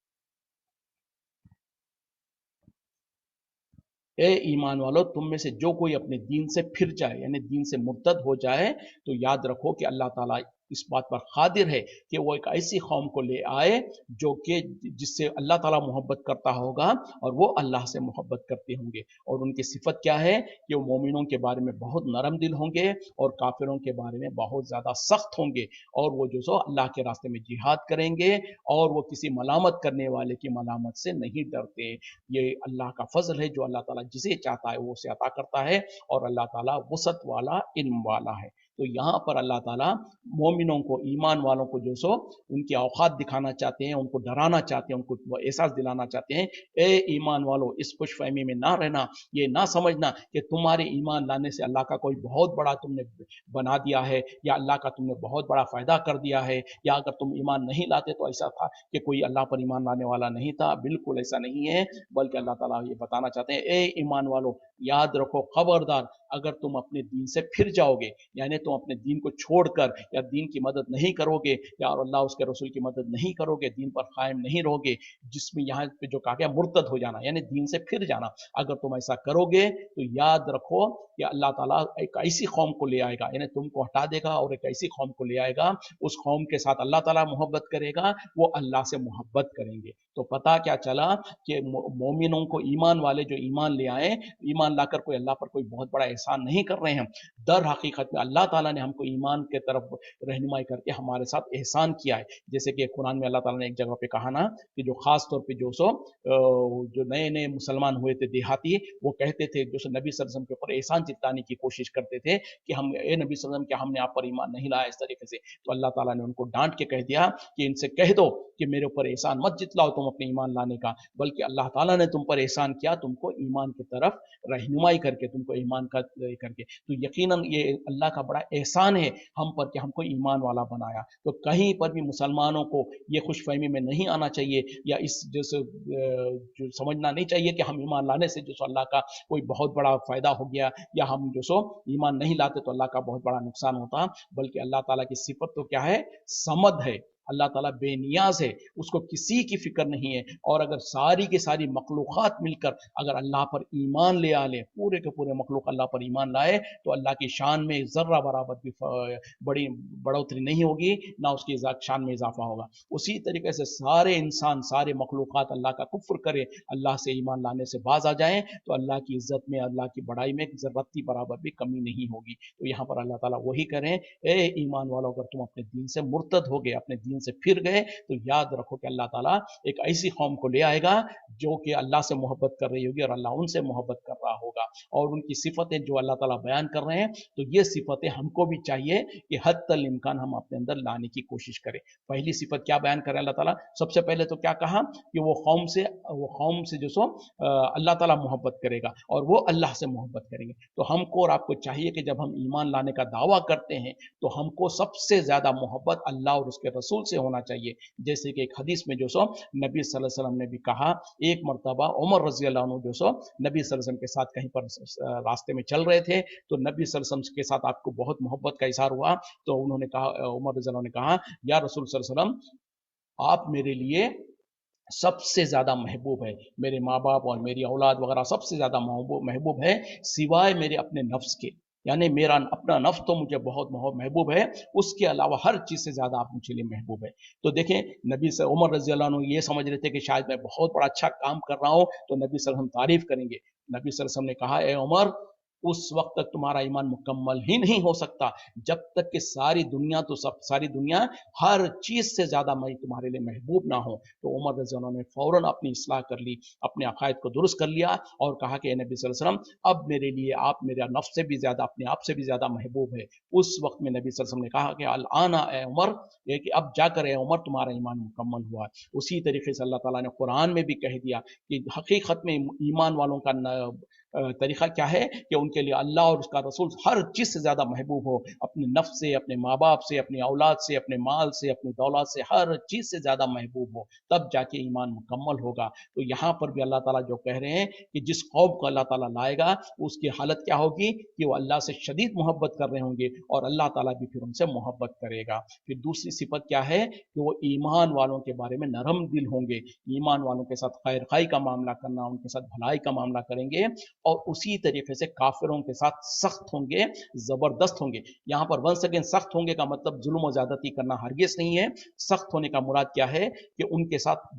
ए ईमान वालो, तुम में से जो कोई अपने दीन से फिर जाए, यानी दीन से मुर्तद हो जाए, तो याद रखो कि अल्लाह ताला इस बात पर कादिर है कि वो एक ऐसी कौम को ले आए जो कि जिससे अल्लाह ताला मोहब्बत करता होगा और वो अल्लाह से मोहब्बत करते होंगे। और उनकी सिफत क्या है कि वो मोमिनों के बारे में बहुत नरम दिल होंगे और काफिरों के बारे में बहुत ज़्यादा सख्त होंगे, और वो जो सो अल्लाह के रास्ते में जिहाद करेंगे, और वो किसी मलामत करने वाले की मलामत से नहीं डरते। ये अल्लाह का फजल है, जो अल्लाह ताला जिसे चाहता है वो उसे अता करता है, और अल्लाह ताला वसत वाला, इल्म वाला है। तो यहाँ पर अल्लाह ताला मोमिनों को, ईमान वालों को जो सो उनकी औकात दिखाना चाहते हैं, उनको डराना चाहते हैं, उनको एहसास दिलाना चाहते हैं, ए ईमान वालों, इस खुश फहमी में ना रहना, ये ना समझना कि तुम्हारे ईमान लाने से अल्लाह का कोई बहुत बड़ा तुमने बना दिया है, या अल्लाह का तुमने बहुत बड़ा फायदा कर दिया है, या अगर तुम ईमान नहीं लाते तो ऐसा था कि कोई अल्लाह पर ईमान लाने वाला नहीं था। बिल्कुल ऐसा नहीं है, बल्कि अल्लाह ताला ये बताना चाहते हैं, ए ईमान वालों, याद रखो, खबरदार, अगर तुम अपने दीन से फिर जाओगे, यानी तुम अपने दीन को छोड़कर या दीन की मदद नहीं करोगे, या और अल्लाह उसके रसूल की मदद नहीं करोगे, दीन पर कायम नहीं रहोगे, जिसमें यहाँ पे जो कहा गया मुर्तद हो जाना, यानी दीन से फिर जाना, अगर तुम ऐसा करोगे तो याद रखो कि अल्लाह ताला एक ऐसी कौम को ले आएगा, यानी तुमको हटा देगा और एक ऐसी कौम को ले आएगा, उस कौम के साथ अल्लाह ताला मोहब्बत करेगा, वो अल्लाह से मोहब्बत करेंगे। तो पता क्या चला कि मोमिनों को, ईमान वाले जो ईमान ले आए, ईमान लाकर कोई अल्लाह पर कोई बहुत बड़ा एहसान नहीं कर रहे हैं, दर हकीकत में अल्लाह ताला ने हमको ईमान के तरफ रहनुमाई करके हमारे साथ एहसान किया है। जैसे कि कुरान में अल्लाह ताला ने एक जगह पे कहा ना कि जो खास तौर पे जो नए नए मुसलमान हुए थे देहाती, वो कहते थे, जो नबी सल्लल्लाहु अलैहि वसल्लम के ऊपर एहसान चिताने की कोशिश करते थे कि हम, ए नबी सल्लल्लाहु अलैहि वसल्लम, क्या हमने आप पर ईमान नहीं लाया, इस तरीके से। तो अल्लाह ताला ने उनको डांट के कह दिया कि इनसे कह दो कि मेरे ऊपर एहसान मत जितलाओ तुम अपने ईमान लाने का, बल्कि अल्लाह ताला ने तुम पर एहसान किया, तुमको ईमान की तरफ रहनुमाई करके, तुमको ईमान का करके। तो यकीनन ये अल्लाह का बड़ा एहसान है हम पर कि हमको ईमान वाला बनाया। तो कहीं पर भी मुसलमानों को ये खुशफहमी में नहीं आना चाहिए, या इस जैसे जो समझना नहीं चाहिए कि हम ईमान लाने से जो अल्लाह का कोई बहुत बड़ा फायदा हो गया, या हम जो सो ईमान नहीं लाते तो अल्लाह का बहुत बड़ा नुकसान होता। बल्कि अल्लाह ताला की सिफत तो क्या है, समद है, अल्लाह ताला बेनियाज है, उसको किसी की फिक्र नहीं है। और अगर सारी की सारी मखलूक़ात मिलकर अगर अल्लाह पर ईमान ले आ ले, पूरे के पूरे मखलूक अल्लाह पर ईमान लाए, तो अल्लाह की शान में ज़र्रा बराबर भी बड़ी बढ़ोतरी नहीं होगी, ना उसकी शान में इजाफा होगा। उसी तरीके से सारे इंसान, सारे मखलूक़ात अल्लाह का कुफ्र करे, अल्लाह से ईमान लाने से बाज आ जाएं, तो अल्लाह की इज़्ज़त में, अल्लाह की बड़ाई में ज़र्रती बराबर भी कमी नहीं होगी। तो यहाँ पर अल्लाह ताला वही करें, ए ईमान वालों, अगर तुम अपने दीन से मुर्तद हो गए, अपने दीन से फिर गए, तो याद रखो कि अल्लाह ताला एक ऐसी कौम को ले आएगा जो कि अल्लाह से मोहब्बत कर रही होगी और अल्लाह उनसे मोहब्बत कर रहा होगा। और उनकी सिफतें जो अल्लाह ताला बयान कर रहे हैं, तो ये सिफतें हमको भी चाहिए कि हद तल इम्कान हम अपने अंदर लाने की कोशिश करें। पहली सिफत क्या बयान करें अल्लाह ताला, सबसे पहले तो क्या कहा कि वो कौम से जो सो अल्लाह ताला मोहब्बत करेगा और वो अल्लाह से मोहब्बत करेंगे। तो हमको और आपको चाहिए कि जब हम ईमान लाने का दावा करते हैं, तो हमको सबसे ज्यादा मोहब्बत अल्लाह और उसके रसूल से होना चाहिए। जैसे कि एक हदीस में जो सो नबी सल्लल्लाहु अलैहि वसल्लम ने भी कहा, एक मरतबा उमर रजी अल्लाह अन्हु जो सो नबी सल्लल्लाहु अलैहि वसल्लम के साथ कहीं पर रास्ते में चल रहे थे, तो नबी सल्लल्लाहु अलैहि वसल्लम के साथ आपको बहुत मोहब्बत का इजहार हुआ। तो उन्होंने कहा, उमर रजी अल्लाह ने कहा, या रसूल सल्लल्लाहु अलैहि वसल्लम, आप मेरे लिए सबसे ज्यादा महबूब है, मेरे माँ बाप और मेरी औलाद वगैरह सबसे ज्यादा महबूब है, सिवाय मेरे अपने नफ्स के, यानी मेरा अपना नफ्स तो मुझे बहुत महबूब है, उसके अलावा हर चीज से ज्यादा आप मुझे लिए महबूब है। तो देखें, नबी से उमर रजी अल्लाह अन्हु ये समझ रहे थे कि शायद मैं बहुत बड़ा अच्छा काम कर रहा हूँ, तो नबी सल्लल्लाहु अलैहि वसल्लम तारीफ करेंगे। नबी सल्लल्लाहु अलैहि वसल्लम ने कहा, ए उमर, उस वक्त तक तुम्हारा ईमान मुकम्मल ही नहीं हो सकता जब तक कि सारी दुनिया हर चीज से ज्यादा मैं तुम्हारे लिए महबूब ना हो। तो उमर रज़ी अल्लाह ने फौरन अपनी इस्लाह कर ली, अपने अकायद को दुरुस्त कर लिया और कहा कि नबी सल्लल्लाहु अलैहि वसल्लम, अब मेरे लिए आप मेरा नफ्स से भी ज्यादा, अपने आप से भी ज्यादा महबूब है। उस वक्त में नबी सल्लल्लाहु अलैहि वसल्लम ने कहा कि अल आना ए उमर, ये कि अब जाकर ए उमर तुम्हारा ईमान मुकम्मल हुआ। उसी तरीके से अल्लाह ताला ने कुरान में भी कह दिया कि हकीकत में ईमान वालों का तरीक़ा क्या है कि उनके लिए अल्लाह और उसका रसूल हर चीज़ से ज़्यादा महबूब हो, अपने नफ्स से, अपने माँ बाप से, अपनी औलाद से, अपने माल से, अपनी दौलत से, हर चीज़ से ज़्यादा महबूब हो, तब जाके ईमान मुकम्मल होगा। तो यहाँ पर भी अल्लाह ताला जो कह रहे हैं कि जिस कौम को अल्लाह ताला लाएगा उसकी हालत क्या होगी कि वो अल्लाह से शदीद मोहब्बत कर रहे होंगे और अल्लाह ताला भी फिर उनसे मोहब्बत करेगा। फिर दूसरी सिफत क्या है कि वो ईमान वालों के बारे में नरम दिल होंगे, ईमान वालों के साथ खैर खाई का मामला करना, उनके साथ भलाई का मामला करेंगे और उसी तरीके से काफिरों के साथ सख्त होंगे, जबरदस्त होंगे। यहाँ पर वंस अगेन सख्त होंगे का मतलब जुल्म और ज्यादती करना हरगिज नहीं है। सख्त होने का मुराद क्या है कि उनके साथ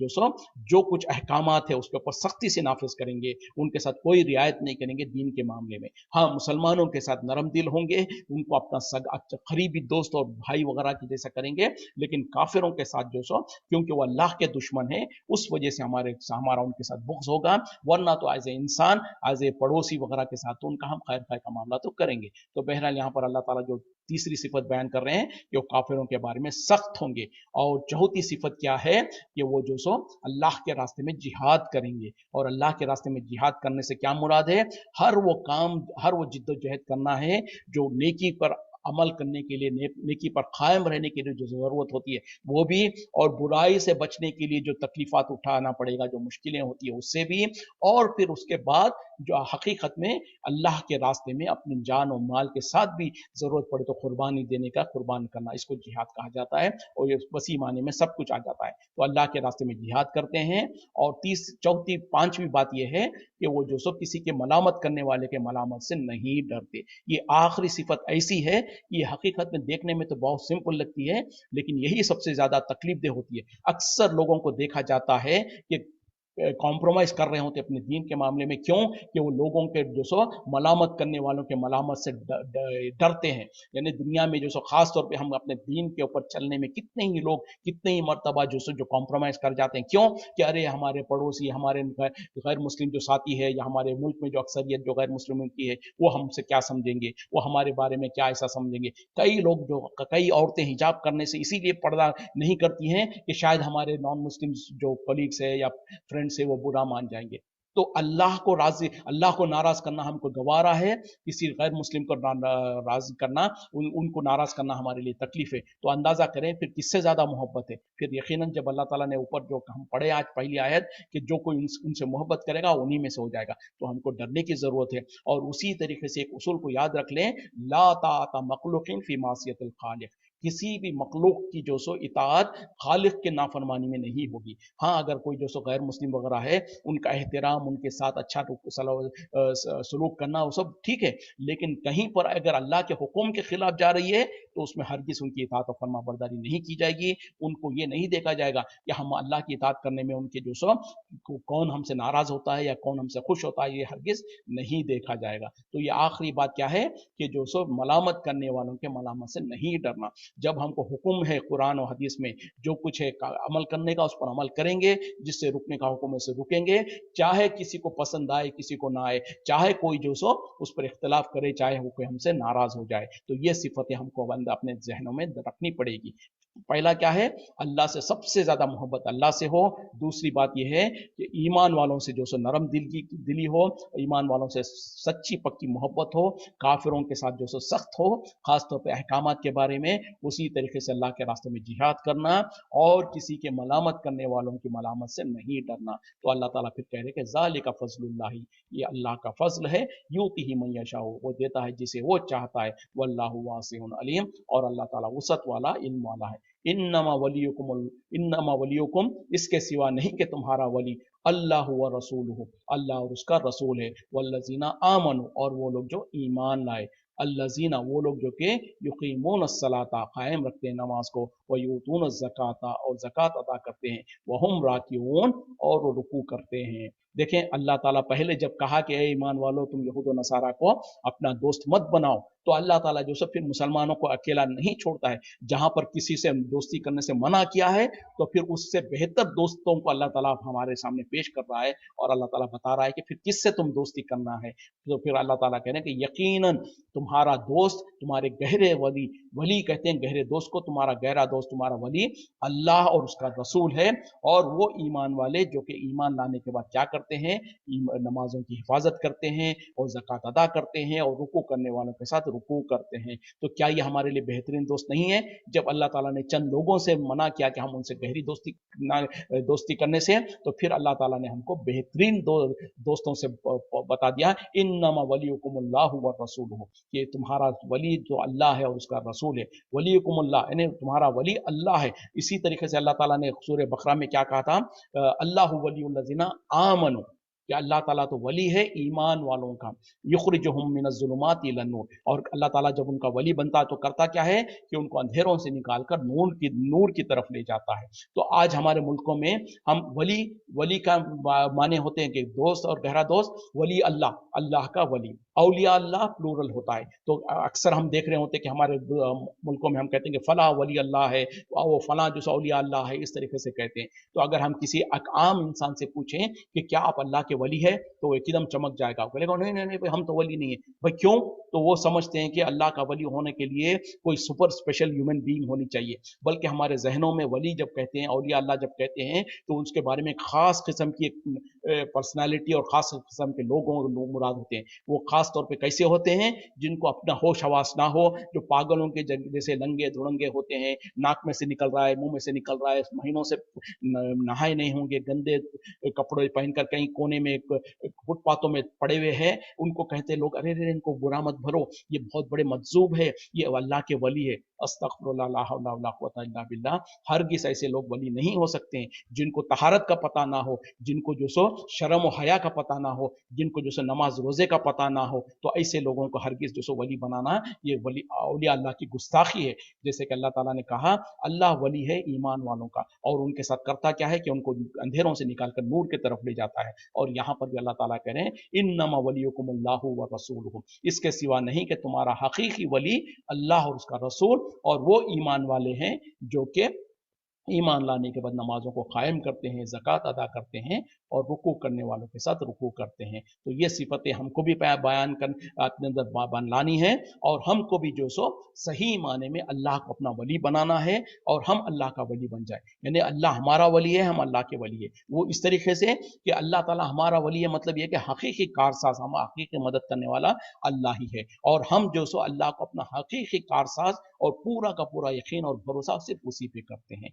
जो कुछ अहकामात है उसके ऊपर सख्ती से नाफिज करेंगे, उनके साथ कोई रियायत नहीं करेंगे दीन के मामले में। हाँ, मुसलमानों के साथ नरम दिल होंगे, उनको अपना अच्छा करीबी दोस्त और भाई वगैरह की जैसा करेंगे, लेकिन काफिरों के साथ क्योंकि वो अल्लाह के दुश्मन है, उस वजह से हमारा उनके साथ बुग़्ज़ होगा, वरना तो एज ए इंसान, एज ए पड़ोसी वगैरह के साथ तो उनका हम खैर खाई का मामला तो करेंगे। तो बहरहाल यहाँ पर अल्लाह ताला जो तीसरी सिफत बयान कर रहे हैं कि वो काफिरों के बारे में सख्त होंगे। और चौथी सिफत क्या है कि वो अल्लाह के रास्ते में जिहाद करेंगे। और अल्लाह के रास्ते में जिहाद करने से क्या मुराद है? हर वो काम, हर वो जिद्दोजहद करना है जो नेकी पर अमल करने के लिए, नेकी पर कायम रहने के लिए जो ज़रूरत होती है वो भी, और बुराई से बचने के लिए जो तकलीफात उठाना पड़ेगा, जो मुश्किलें होती है उससे भी, और फिर उसके बाद जो हकीकत में अल्लाह के रास्ते में अपनी जान और माल के साथ भी ज़रूरत पड़े तो कुर्बानी देने का, कुर्बान करना, इसको जिहाद कहा जाता है। और ये वसी माने में सब कुछ आ जाता है। तो अल्लाह के रास्ते में जिहाद करते हैं। और चौथी पांचवी बात यह है कि वो किसी के मलामत करने वाले के मलामत से नहीं डरते। ये आखिरी सिफत ऐसी है कि ये हकीकत में देखने में तो बहुत सिंपल लगती है, लेकिन यही सबसे ज्यादा तकलीफ दे होती है। अक्सर लोगों को देखा जाता है कि कॉम्प्रोमाइज कर रहे होते अपने दीन के मामले में। क्यों? कि वो लोगों के मलामत करने वालों के मलामत से डरते हैं। यानी दुनिया में खास तौर पे हम अपने दीन के ऊपर चलने में कितने ही लोग, कितने ही मर्तबा जो कॉम्प्रोमाइज कर जाते हैं। क्यों? कि अरे हमारे पड़ोसी, हमारे गैर मुस्लिम जो साथी है, या हमारे मुल्क में जो अक्सरियत जो गैर मुस्लिमों की है, वो हमसे क्या समझेंगे, वो हमारे बारे में क्या ऐसा समझेंगे। कई लोग कई औरतें हिजाब करने से इसीलिए पर्दा नहीं करती हैं कि शायद हमारे नॉन मुस्लिम जो कलीग्स है या फ्रेंड से वो बुरा मान जाएंगे। तो अल्लाह को नाराज करना हमको गवारा है, किसी गैर मुस्लिम को राजी करना, उनको नाराज करना हमारे लिए तकलीफ है। तो अंदाजा करें फिर किससे ज्यादा मोहब्बत है। फिर यकीनन जब अल्लाह ताला ने ऊपर जो हम पढ़े आज पहली आयत कि जो कोई उनसे मोहब्बत करेगा उन्हीं में से हो जाएगा, तो हमको डरने की जरूरत है। और उसी तरीके से एक उसूल को याद रख लें, ला ताअता मखलूकिन फी मासियतिल खालिक, किसी भी मखलूक की इताअत खालिक के नाफरमानी में नहीं होगी। हाँ, अगर कोई गैर मुस्लिम वगैरह है, उनका एहतराम, उनके साथ अच्छा सलूक करना, वो सब ठीक है, लेकिन कहीं पर अगर अल्लाह के हुक्म के खिलाफ जा रही है तो उसमें हरगिज उनकी इताअत और फरमा बरदारी नहीं की जाएगी। उनको ये नहीं देखा जाएगा कि हम अल्लाह की इताअत करने में उनके कौन हमसे नाराज होता है या कौन हमसे खुश होता है, ये हरगिज नहीं देखा जाएगा। तो ये आखिरी बात क्या है कि मलामत करने वालों के मलामत से नहीं डरना। जब हमको हुक्म है कुरान और हदीस में जो कुछ है अमल करने का, उस पर अमल करेंगे, जिससे रुकने का हुक्म है से रुकेंगे, चाहे किसी को पसंद आए किसी को ना आए, चाहे कोई उस पर इख्तलाफ करे, चाहे वो कोई हमसे नाराज हो जाए। तो ये सिफतें हमको अपने जहनों में रखनी पड़ेगी। पहला क्या है? अल्लाह से सबसे ज्यादा मोहब्बत अल्लाह से हो। दूसरी बात यह है कि ईमान वालों से नरम दिली हो, ईमान वालों से सच्ची पक्की मोहब्बत हो, काफिरों के साथ सख्त हो, खासतौर पर अहकामात के बारे में। उसी तरीके से अल्लाह के रास्ते में जिहाद करना और किसी के मलामत करने वालों की मलामत से नहीं डरना। तो अल्लाह ताला फिर कह रहे कि ज़ालिका फ़ज़्लुल्लाहि, ये अल्लाह का फजल है, यूतिही मन यशाउ, वो देता है जिसे वो चाहता है, वल्लाहु वासिउन अलीम, और अल्लाह ताला वसअत वाला, इल्म वाला है। इन्नमा वलियुकुम, इसके सिवा नहीं कि तुम्हारा वली, अल्लाह व रसूलुहु, अल्लाह और उसका रसूल है, वल्लज़ीना आमनु, और वो लोग जो ईमान लाए, अल्लज़ीना, वो लोग जो कि युकीमून सलाता, कायम रखते हैं नमाज को, व यूतून ज़काता, और ज़कात अदा करते हैं, वहुम राकिऊन, और वो रुकू करते हैं। देखें, अल्लाह ताला पहले जब कहा कि ए ईमान वालों, तुम यहूद और नसारा को अपना दोस्त मत बनाओ, तो अल्लाह ताला फिर मुसलमानों को अकेला नहीं छोड़ता है। जहां पर किसी से दोस्ती करने से मना किया है, तो फिर उससे बेहतर दोस्तों को अल्लाह ताला हमारे सामने पेश कर रहा है, और अल्लाह ताला बता रहा है कि फिर किससे तुम दोस्ती करना है। तो फिर अल्लाह ताला कह रहे हैं कि यकीनन तुम्हारा दोस्त, तुम्हारे गहरे वली, वली कहते हैं गहरे दोस्त को, तुम्हारा गहरा दोस्त तुम्हारा वली अल्लाह और उसका रसूल है। और वो ईमान वाले जो कि ईमान लाने के बाद क्या करते हैं, नमाजों की हिफाजत करते हैं और ज़कात अदा करते हैं और रुकू करने वालों के साथ रुकू करते हैं। तो क्या ये हमारे लिए बेहतरीन दोस्त नहीं है? जब अल्लाह ताला ने चंद लोगों से मना किया कि हम उनसे गहरी दोस्ती करने से, तो फिर अल्लाह ताला ने हमको बेहतरीन दोस्तों से बता दिया, इन्नमा वलियुकुमुल्लाहु व रसूलुहु, कि तुम्हारा वली जो अल्लाह है और उसका रसूल है। वलियुकुमुल्लाह यानी तुम्हारा वली अल्लाह है। इसी तरीके से अल्लाह ताला ने सूरह बकरा में क्या कहा था, अल्लाहु वलियुल लज़ीना आमनु, कि अल्लाह ताला तो वली है ईमान वालों का, युखरिजुहुम मिनज़्ज़ुलुमाति इलन नूर। और अल्लाह ताला जब उनका वली बनता है तो करता क्या है कि उनको अंधेरों से निकालकर नूर की तरफ ले जाता है। तो आज हमारे मुल्कों में हम वली का माने होते हैं कि दोस्त और गहरा दोस्त, वली अल्लाह, अल्लाह का वली, औलिया अल्लाह प्लूरल होता है। तो अक्सर हम देख रहे होते हैं कि हमारे मुल्कों में हम कहते हैं कि फला वली अल्लाह है, वो फला जो औलिया अल्लाह है, इस तरीके से कहते हैं। तो अगर हम किसी आम इंसान से पूछें कि क्या आप अल्लाह के वली है, तो वो एकदम चमक जाएगा, बोलेगा नहीं नहीं नहीं भाई, हम तो वली नहीं है। भाई क्यों? तो वो समझते हैं कि अल्लाह का वली होने के लिए कोई सुपर स्पेशल ह्यूमन बीइंग होनी चाहिए। बल्कि हमारे जहनों में वली जब कहते हैं, औलिया अल्लाह जब कहते हैं, तो उसके बारे में खास किस्म की पर्सनालिटी और खास किस्म के लोगों मुराद होते हैं। वो खास तौर पे कैसे होते हैं? जिनको अपना होश हवास ना हो, जो पागलों के जैसे नंगे धुड़ंगे होते हैं, नाक में से निकल रहा है, मुंह में से निकल रहा है, महीनों से नहाए नहीं होंगे, गंदे कपड़े पहनकर कहीं कोने में फुटपाथों में पड़े हुए हैं, उनको कहते हैं लोग, अरे रे इनको बुरा मत भरो, ये बहुत बड़े मजजूब है, ये अल्लाह के वली है। अस्तगफिरुल्लाह, ला हौला वला कुव्वता इल्ला बिल्लाह। हरगिज़ ऐसे लोग वली नहीं हो सकते हैं जिनको तहारत का पता ना हो, जिनको जो सो शर्म और हया का पता ना हो, जिनको जो सो नमाज रोजे का पता ना हो। तो ऐसे लोगों को हरगिज़ जो सो वली बनाना, ये वली औलिया अल्लाह की गुस्ताखी है। जैसे कि अल्लाह ताला ने कहा, अल्लाह वली है ईमान वालों का, और उनके साथ करता क्या है कि उनको अंधेरों से निकालकर नूर की तरफ ले जाता है। और यहाँ पर भी अल्लाह ताला कह रहे हैं, इन्नमा वलियुकुमुल्लाहु व रसूलुहु, इसके सिवा नहीं कि तुम्हारा हकीकी वली अल्लाह और उसका रसूल, और वो ईमान वाले हैं जो कि ईमान लाने के बाद नमाजों को कायम करते हैं, ज़कात अदा करते हैं और रुकू करने वालों के साथ रुकू करते हैं। तो ये सिफतें हमको भी बयान कर अपने अंदर लानी है, और हमको भी जो सो सही माने में अल्लाह को अपना वली बनाना है, और हम अल्लाह का वली बन जाए। यानी अल्लाह हमारा वली है, हम अल्लाह के वली है। वो इस तरीके से कि अल्लाह ताला हमारा वली है, मतलब ये कि हकीकी कारसाज, हम हकीकी मदद करने वाला अल्लाह ही है, और हम जो सो अल्लाह को अपना हकीकी कारसाज और पूरा का पूरा यकीन और भरोसा सिर्फ उसी पे करते हैं।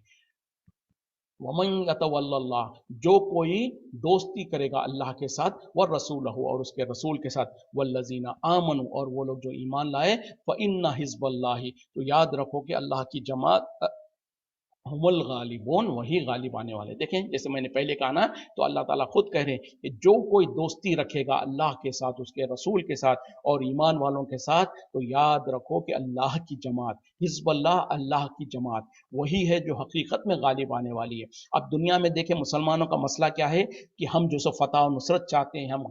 वमन यतवल्लल्लाह, जो कोई दोस्ती करेगा अल्लाह के साथ, व रसूलहु और उसके रसूल के साथ, वल्लजीना आमनु और वो लोग जो ईमान लाए, फ इन्ना हिज़्बल्लाहि, तो याद रखो कि अल्लाह की जमात हुमुल गालिबून, वही गालिब आने वाले। देखें जैसे मैंने पहले कहा ना, तो अल्लाह ताला खुद कह रहे हैं कि जो कोई दोस्ती रखेगा अल्लाह के साथ, उसके रसूल के साथ और ईमान वालों के साथ, तो याद रखो कि अल्लाह की जमात, हिज़्बुल्लाह, अल्लाह की जमात वही है जो हकीकत में गालिब आने वाली है। अब दुनिया में देखें मुसलमानों का मसला क्या है कि हम जो सो फतह और नुसरत चाहते हैं, हम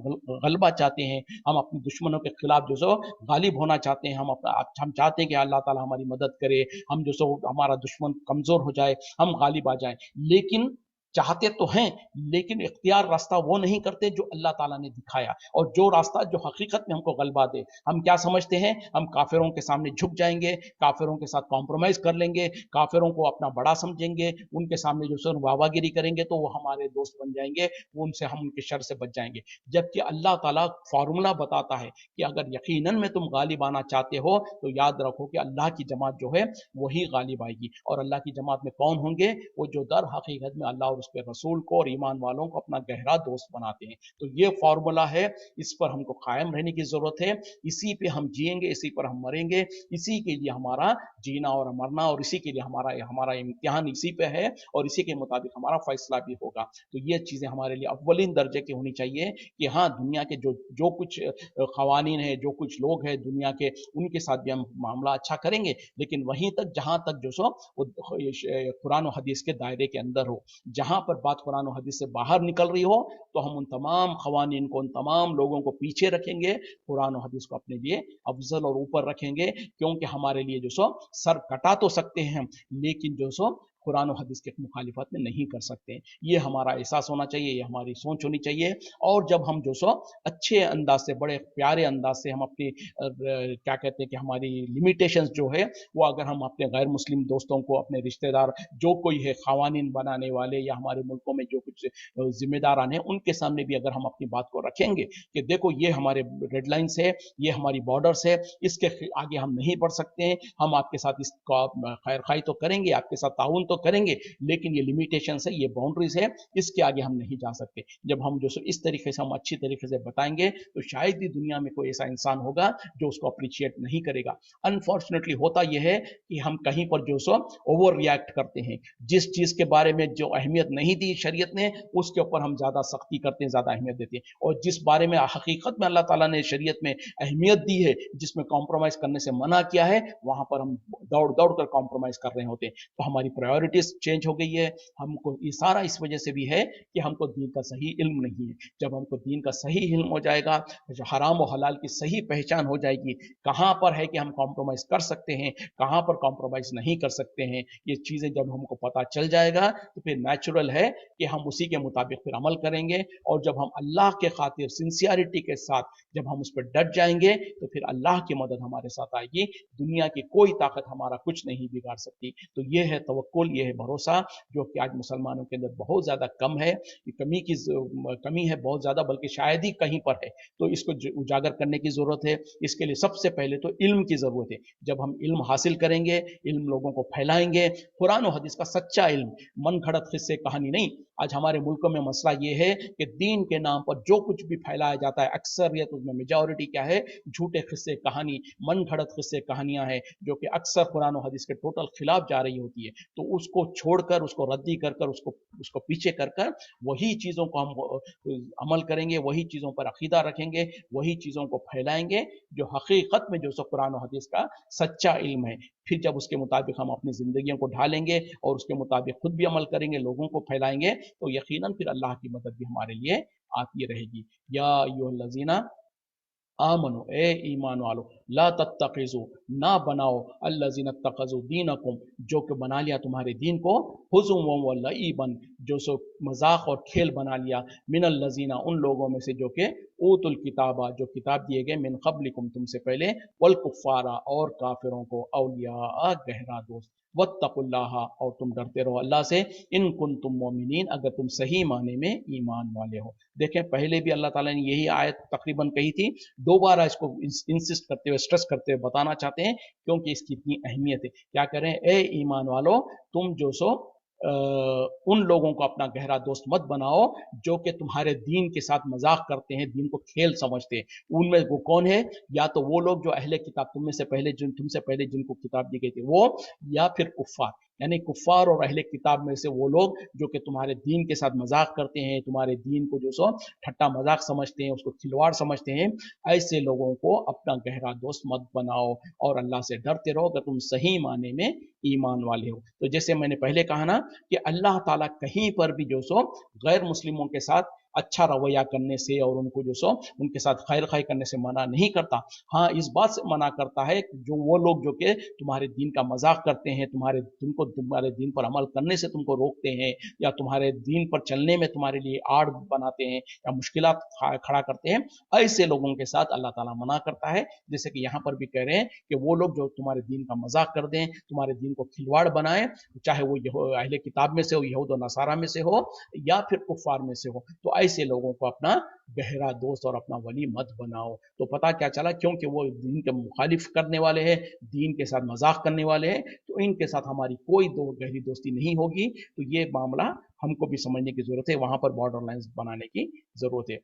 गलबा चाहते हैं, हम अपने दुश्मनों के खिलाफ जो सो गालिब होना चाहते हैं, हम चाहते हैं कि अल्लाह ताला हमारी मदद करे, हम जो सो हमारा दुश्मन कमजोर हो जाए, हम गालिब आ जाएं। लेकिन चाहते तो हैं, लेकिन इख्तियार रास्ता वो नहीं करते जो अल्लाह ताला ने दिखाया, और जो रास्ता जो हकीकत में हमको गलबा दे। हम क्या समझते हैं, हम काफिरों के सामने झुक जाएंगे, काफिरों के साथ कॉम्प्रोमाइज कर लेंगे, काफिरों को अपना बड़ा समझेंगे, उनके सामने जो सर वाहवागिरी करेंगे तो वो हमारे दोस्त बन जाएंगे, वो उनसे हम उनके शर से बच जाएंगे। जबकि अल्लाह ताला फार्मूला बताता है कि अगर यकीनन में तुम गालिब आना चाहते हो, तो याद रखो कि अल्लाह की जमात जो है वही गालिब आएगी। और अल्लाह की जमात में कौन होंगे? वो जो दर हकीकत में अल्लाह और उसके रसूल को और ईमान वालों को अपना गहरा दोस्त बनाते हैं। तो ये फार्मूला है, इस पर हमको कायम रहने की जरूरत है, इसी पे हम जिएंगे, इसी पर हम मरेंगे, इसी के लिए हमारा जीना और मरना, और इसी के लिए हमारा हमारा इम्तिहान इसी पे है, और इसी के मुताबिक हमारा फैसला भी होगा। तो ये चीजें हमारे लिए अव्वलीन दर्जे की होनी चाहिए कि हाँ, दुनिया के जो कुछ कवानीन है, जो कुछ लोग हैं दुनिया के, उनके साथ भी हम मामला अच्छा करेंगे, लेकिन वहीं तक जहां तक जो सो कुरान और हदीस के दायरे के अंदर हो। जहां पर बात कुरान और हदीस से बाहर निकल रही हो, तो हम उन तमाम खवानीन को, उन तमाम लोगों को पीछे रखेंगे, कुरान और हदीस को अपने लिए अफजल और ऊपर रखेंगे। क्योंकि हमारे लिए जो सो सर कटा तो सकते हैं, लेकिन जो सो कुरान और हदीस के मुखालिफत में नहीं कर सकते। ये हमारा एहसास होना चाहिए, ये हमारी सोच होनी चाहिए। और जब हम जो सो अच्छे अंदाज से, बड़े प्यारे अंदाज से हम अपनी क्या कहते हैं कि हमारी लिमिटेशंस जो है वो अगर हम अपने गैर मुस्लिम दोस्तों को, अपने रिश्तेदार जो कोई है, खवानीन बनाने वाले या हमारे मुल्कों में जो कुछ जिम्मेदारान हैं, उनके सामने भी अगर हम अपनी बात को रखेंगे कि देखो ये हमारे रेड लाइन्स है, ये हमारी बॉर्डर्स है, इसके आगे हम नहीं बढ़ सकते हैं, हम आपके साथ इसका खैर खाई तो करेंगे, आपके साथ ताउन तो करेंगे, लेकिन ये लिमिटेशन है, ये बाउंड्रीज है, इसके आगे हम नहीं जा सकते। जब हम जो इस तरीके से हम अच्छी तरीके से बताएंगे तो शायद ही दुनिया में कोई ऐसा इंसान होगा जो उसको अप्रिशिएट नहीं करेगा। अनफॉर्चुनेटली होता यह है कि हम कहीं पर जो सो ओवर रिएक्ट करते हैं, जिस चीज के बारे में जो अहमियत नहीं दी शरीयत ने, उसके ऊपर हम ज्यादा सख्ती करते हैं, ज्यादा अहमियत देते हैं, और जिस बारे में हकीकत में अल्लाह ताला ने शरीयत में अहमियत दी है, जिसमें कॉम्प्रोमाइज करने से मना किया है, वहां पर हम दौड़ दौड़ कर कॉम्प्रोमाइज कर रहे होते हैं। तो हमारी प्रायोरिटीज चेंज हो गई है। हमको ये सारा इस वजह से भी है कि हमको दीन का सही इल्म नहीं है। जब हमको दीन का सही इल्म हो जाएगा, जो हराम और हलाल की सही पहचान हो जाएगी, कहां पर है कि हम कॉम्प्रोमाइज कर सकते हैं, कहां पर कॉम्प्रोमाइज नहीं कर सकते हैं, ये चीजें जब हमको पता चल जाएगा तो फिर नेचुरल है कि हम उसी के मुताबिक फिर अमल करेंगे। और जब हम अल्लाह के खातिर सिंसियरिटी के साथ जब हम उस पर डट जाएंगे तो फिर अल्लाह की मदद हमारे साथ आएगी। दुनिया की कोई ताकत हमारा कुछ नहीं बिगाड़ सकती। तो ये है तवक्कुल, ये है भरोसा, जो कि आज मुसलमानों के अंदर बहुत ज्यादा कम है। कमी है बहुत ज्यादा, बल्कि शायद ही कहीं पर है। तो इसको उजागर करने की जरूरत है। इसके लिए सबसे पहले तो इल्म की जरूरत है। जब हम इल्म हासिल करेंगे, इल्म लोगों को फैलाएंगे, कुरान और हदीस का सच्चा इल्म, मन घड़त किस्से कहानी नहीं। आज हमारे मुल्कों में मसला ये है कि दीन के नाम पर जो कुछ भी फैलाया जाता है, अक्सरियत उसमें मेजॉरिटी क्या है, झूठे किस्से कहानी, मन घड़त किस्से कहानियां हैं, जो कि अक्सर कुरान और हदीस के टोटल खिलाफ जा रही होती है। तो उसको छोड़कर, उसको रद्दी कर कर, उसको पीछे कर कर वही चीजों को हम अमल करेंगे, वही चीजों पर अकीदा रखेंगे, वही चीजों को फैलाएंगे जो हकीकत में जो कुरान और हदीस का सच्चा इल्म है। फिर जब उसके मुताबिक हम अपनी जिंदगियों को ढालेंगे और उसके मुताबिक खुद भी अमल करेंगे, लोगों को फैलाएंगे, तो यकीनन फिर अल्लाह की मदद भी हमारे लिए आती रहेगी। या अय्युहल्लज़ीना आमनो, ए ईमान वालो, ला तत्तखिजू, ना बनाओ, अल्लज़ीना तखज़ू दीनकुम, जो कि बना लिया तुम्हारे दीन को, हुज़ुम व लईबन, जो सो मजाक और खेल बना लिया, मिनल लज़ीना, उन लोगों में से जो कि ऊतुल किताबा, जो किताब दिए गए, मिन क़ब्लिकुम, तुमसे पहले, वल कुफ़ारा, और काफिरों को, औलिया, गहरा दोस्त, वत्तकुल्लाह, और तुम डरते रहो अल्लाह से, इन कुंतुम मोमिनीन, अगर तुम सही माने में ईमान वाले हो। देखें, पहले भी अल्लाह ताला ने यही आयत तकरीबन कही थी, दोबारा इसको इंसिस्ट करते हुए, स्ट्रेस करते हुए बताना चाहते हैं, क्योंकि इसकी इतनी अहमियत है। क्या करें, ए ईमान वालो, तुम जो सो उन लोगों को अपना गहरा दोस्त मत बनाओ जो कि तुम्हारे दीन के साथ मजाक करते हैं, दीन को खेल समझते हैं। उनमें वो कौन है? या तो वो लोग जो अहले किताब, तुमसे पहले जिनको किताब दी गई थी वो, या फिर कुफ्फार, यानी कुफ्फार और अहले किताब में से वो लोग जो कि तुम्हारे दीन के साथ मजाक करते हैं, तुम्हारे दीन को जो सो ठट्टा मजाक समझते हैं, उसको खिलवाड़ समझते हैं। ऐसे लोगों को अपना गहरा दोस्त मत बनाओ, और अल्लाह से डरते रहो अगर तुम सही माने में ईमान वाले हो। तो जैसे मैंने पहले कहा ना कि अल्लाह ताला कहीं पर भी जो सो गैर मुस्लिमों के साथ अच्छा रवैया करने से और उनको जो सो उनके साथ खैर खाई करने से मना नहीं करता। हाँ, इस बात से मना करता है कि जो वो लोग जो कि तुम्हारे दीन का मजाक करते हैं, तुम्हारे दीन पर अमल करने से तुमको रोकते हैं, या तुम्हारे दीन पर चलने में तुम्हारे लिए आड़ बनाते हैं, या मुश्किलात खड़ा करते हैं, ऐसे लोगों के साथ अल्लाह ताला मना करता है। जैसे कि यहाँ पर भी कह रहे हैं कि वो लोग जो तुम्हारे दीन का मजाक कर दें, तुम्हारे दीन को खिलवाड़ बनाए, चाहे वो अहले किताब में से हो, यहूद और नसारा में से हो, या फिर कुफार में से हो, तो ऐसे लोगों को अपना गहरा दोस्त और अपना वली मत बनाओ। तो पता क्या चला, क्योंकि वो दीन के मुखालिफ करने वाले हैं, दीन के साथ मजाक करने वाले हैं, तो इनके साथ हमारी कोई गहरी दोस्ती नहीं होगी। तो ये मामला हमको भी समझने की जरूरत है, वहां पर बॉर्डर लाइंस बनाने की जरूरत है।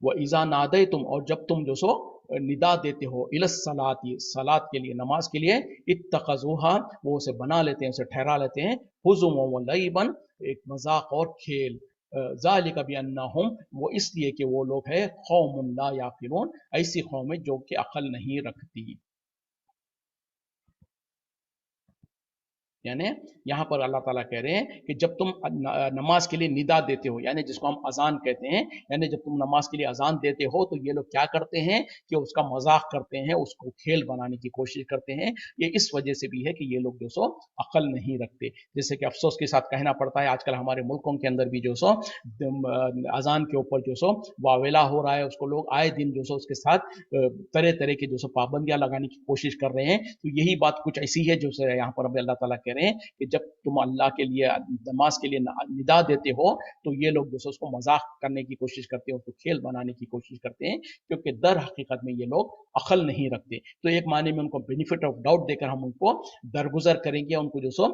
वह इज़ा नादे तुम, और जब तुम जो सो निदा देते हो, इलस सलाती, सलात के लिए, नमाज के लिए, इत्तखज़ूहा, वो उसे बना लेते हैं, उसे ठहरा लेते हैं, हुज़ुम व लईबन, एक मजाक और खेल। ज़ालिका बिअन्नहुम, वो इसलिए कि वो लोग है कौमुन ला याक़िलून, ऐसी कौम है जो कि अकल नहीं रखती। यानी यहाँ पर अल्लाह ताला कह रहे हैं कि जब तुम नमाज के लिए निदा देते हो, यानी जिसको हम अजान कहते हैं, यानी जब तुम नमाज के लिए अजान देते हो तो ये लोग क्या करते हैं कि उसका मजाक करते हैं, उसको खेल बनाने की कोशिश करते हैं। ये इस वजह से भी है कि ये लोग जो सो अकल नहीं रखते। जैसे कि अफसोस के साथ कहना पड़ता है, आजकल हमारे मुल्कों के अंदर भी जो सो अजान के ऊपर जो सो वावेला हो रहा है, उसको लोग आए दिन जो सो उसके साथ तरह तरह की जो सो पाबंदियां लगाने की कोशिश कर रहे हैं। तो यही बात कुछ ऐसी है जो यहाँ पर अभी अल्लाह ताला कह रहे हैं कि जब तुम अल्लाह के लिए नमाज के लिए निदा देते हो तो ये लोग जो सो उसको मजाक करने की कोशिश करते हैं, उसको खेल बनाने की कोशिश करते हैं, क्योंकि दर हकीकत में ये लोग अकल नहीं रखते। तो एक माने में उनको बेनिफिट ऑफ डाउट देकर हम उनको दरगुजर करेंगे, उनको जो सो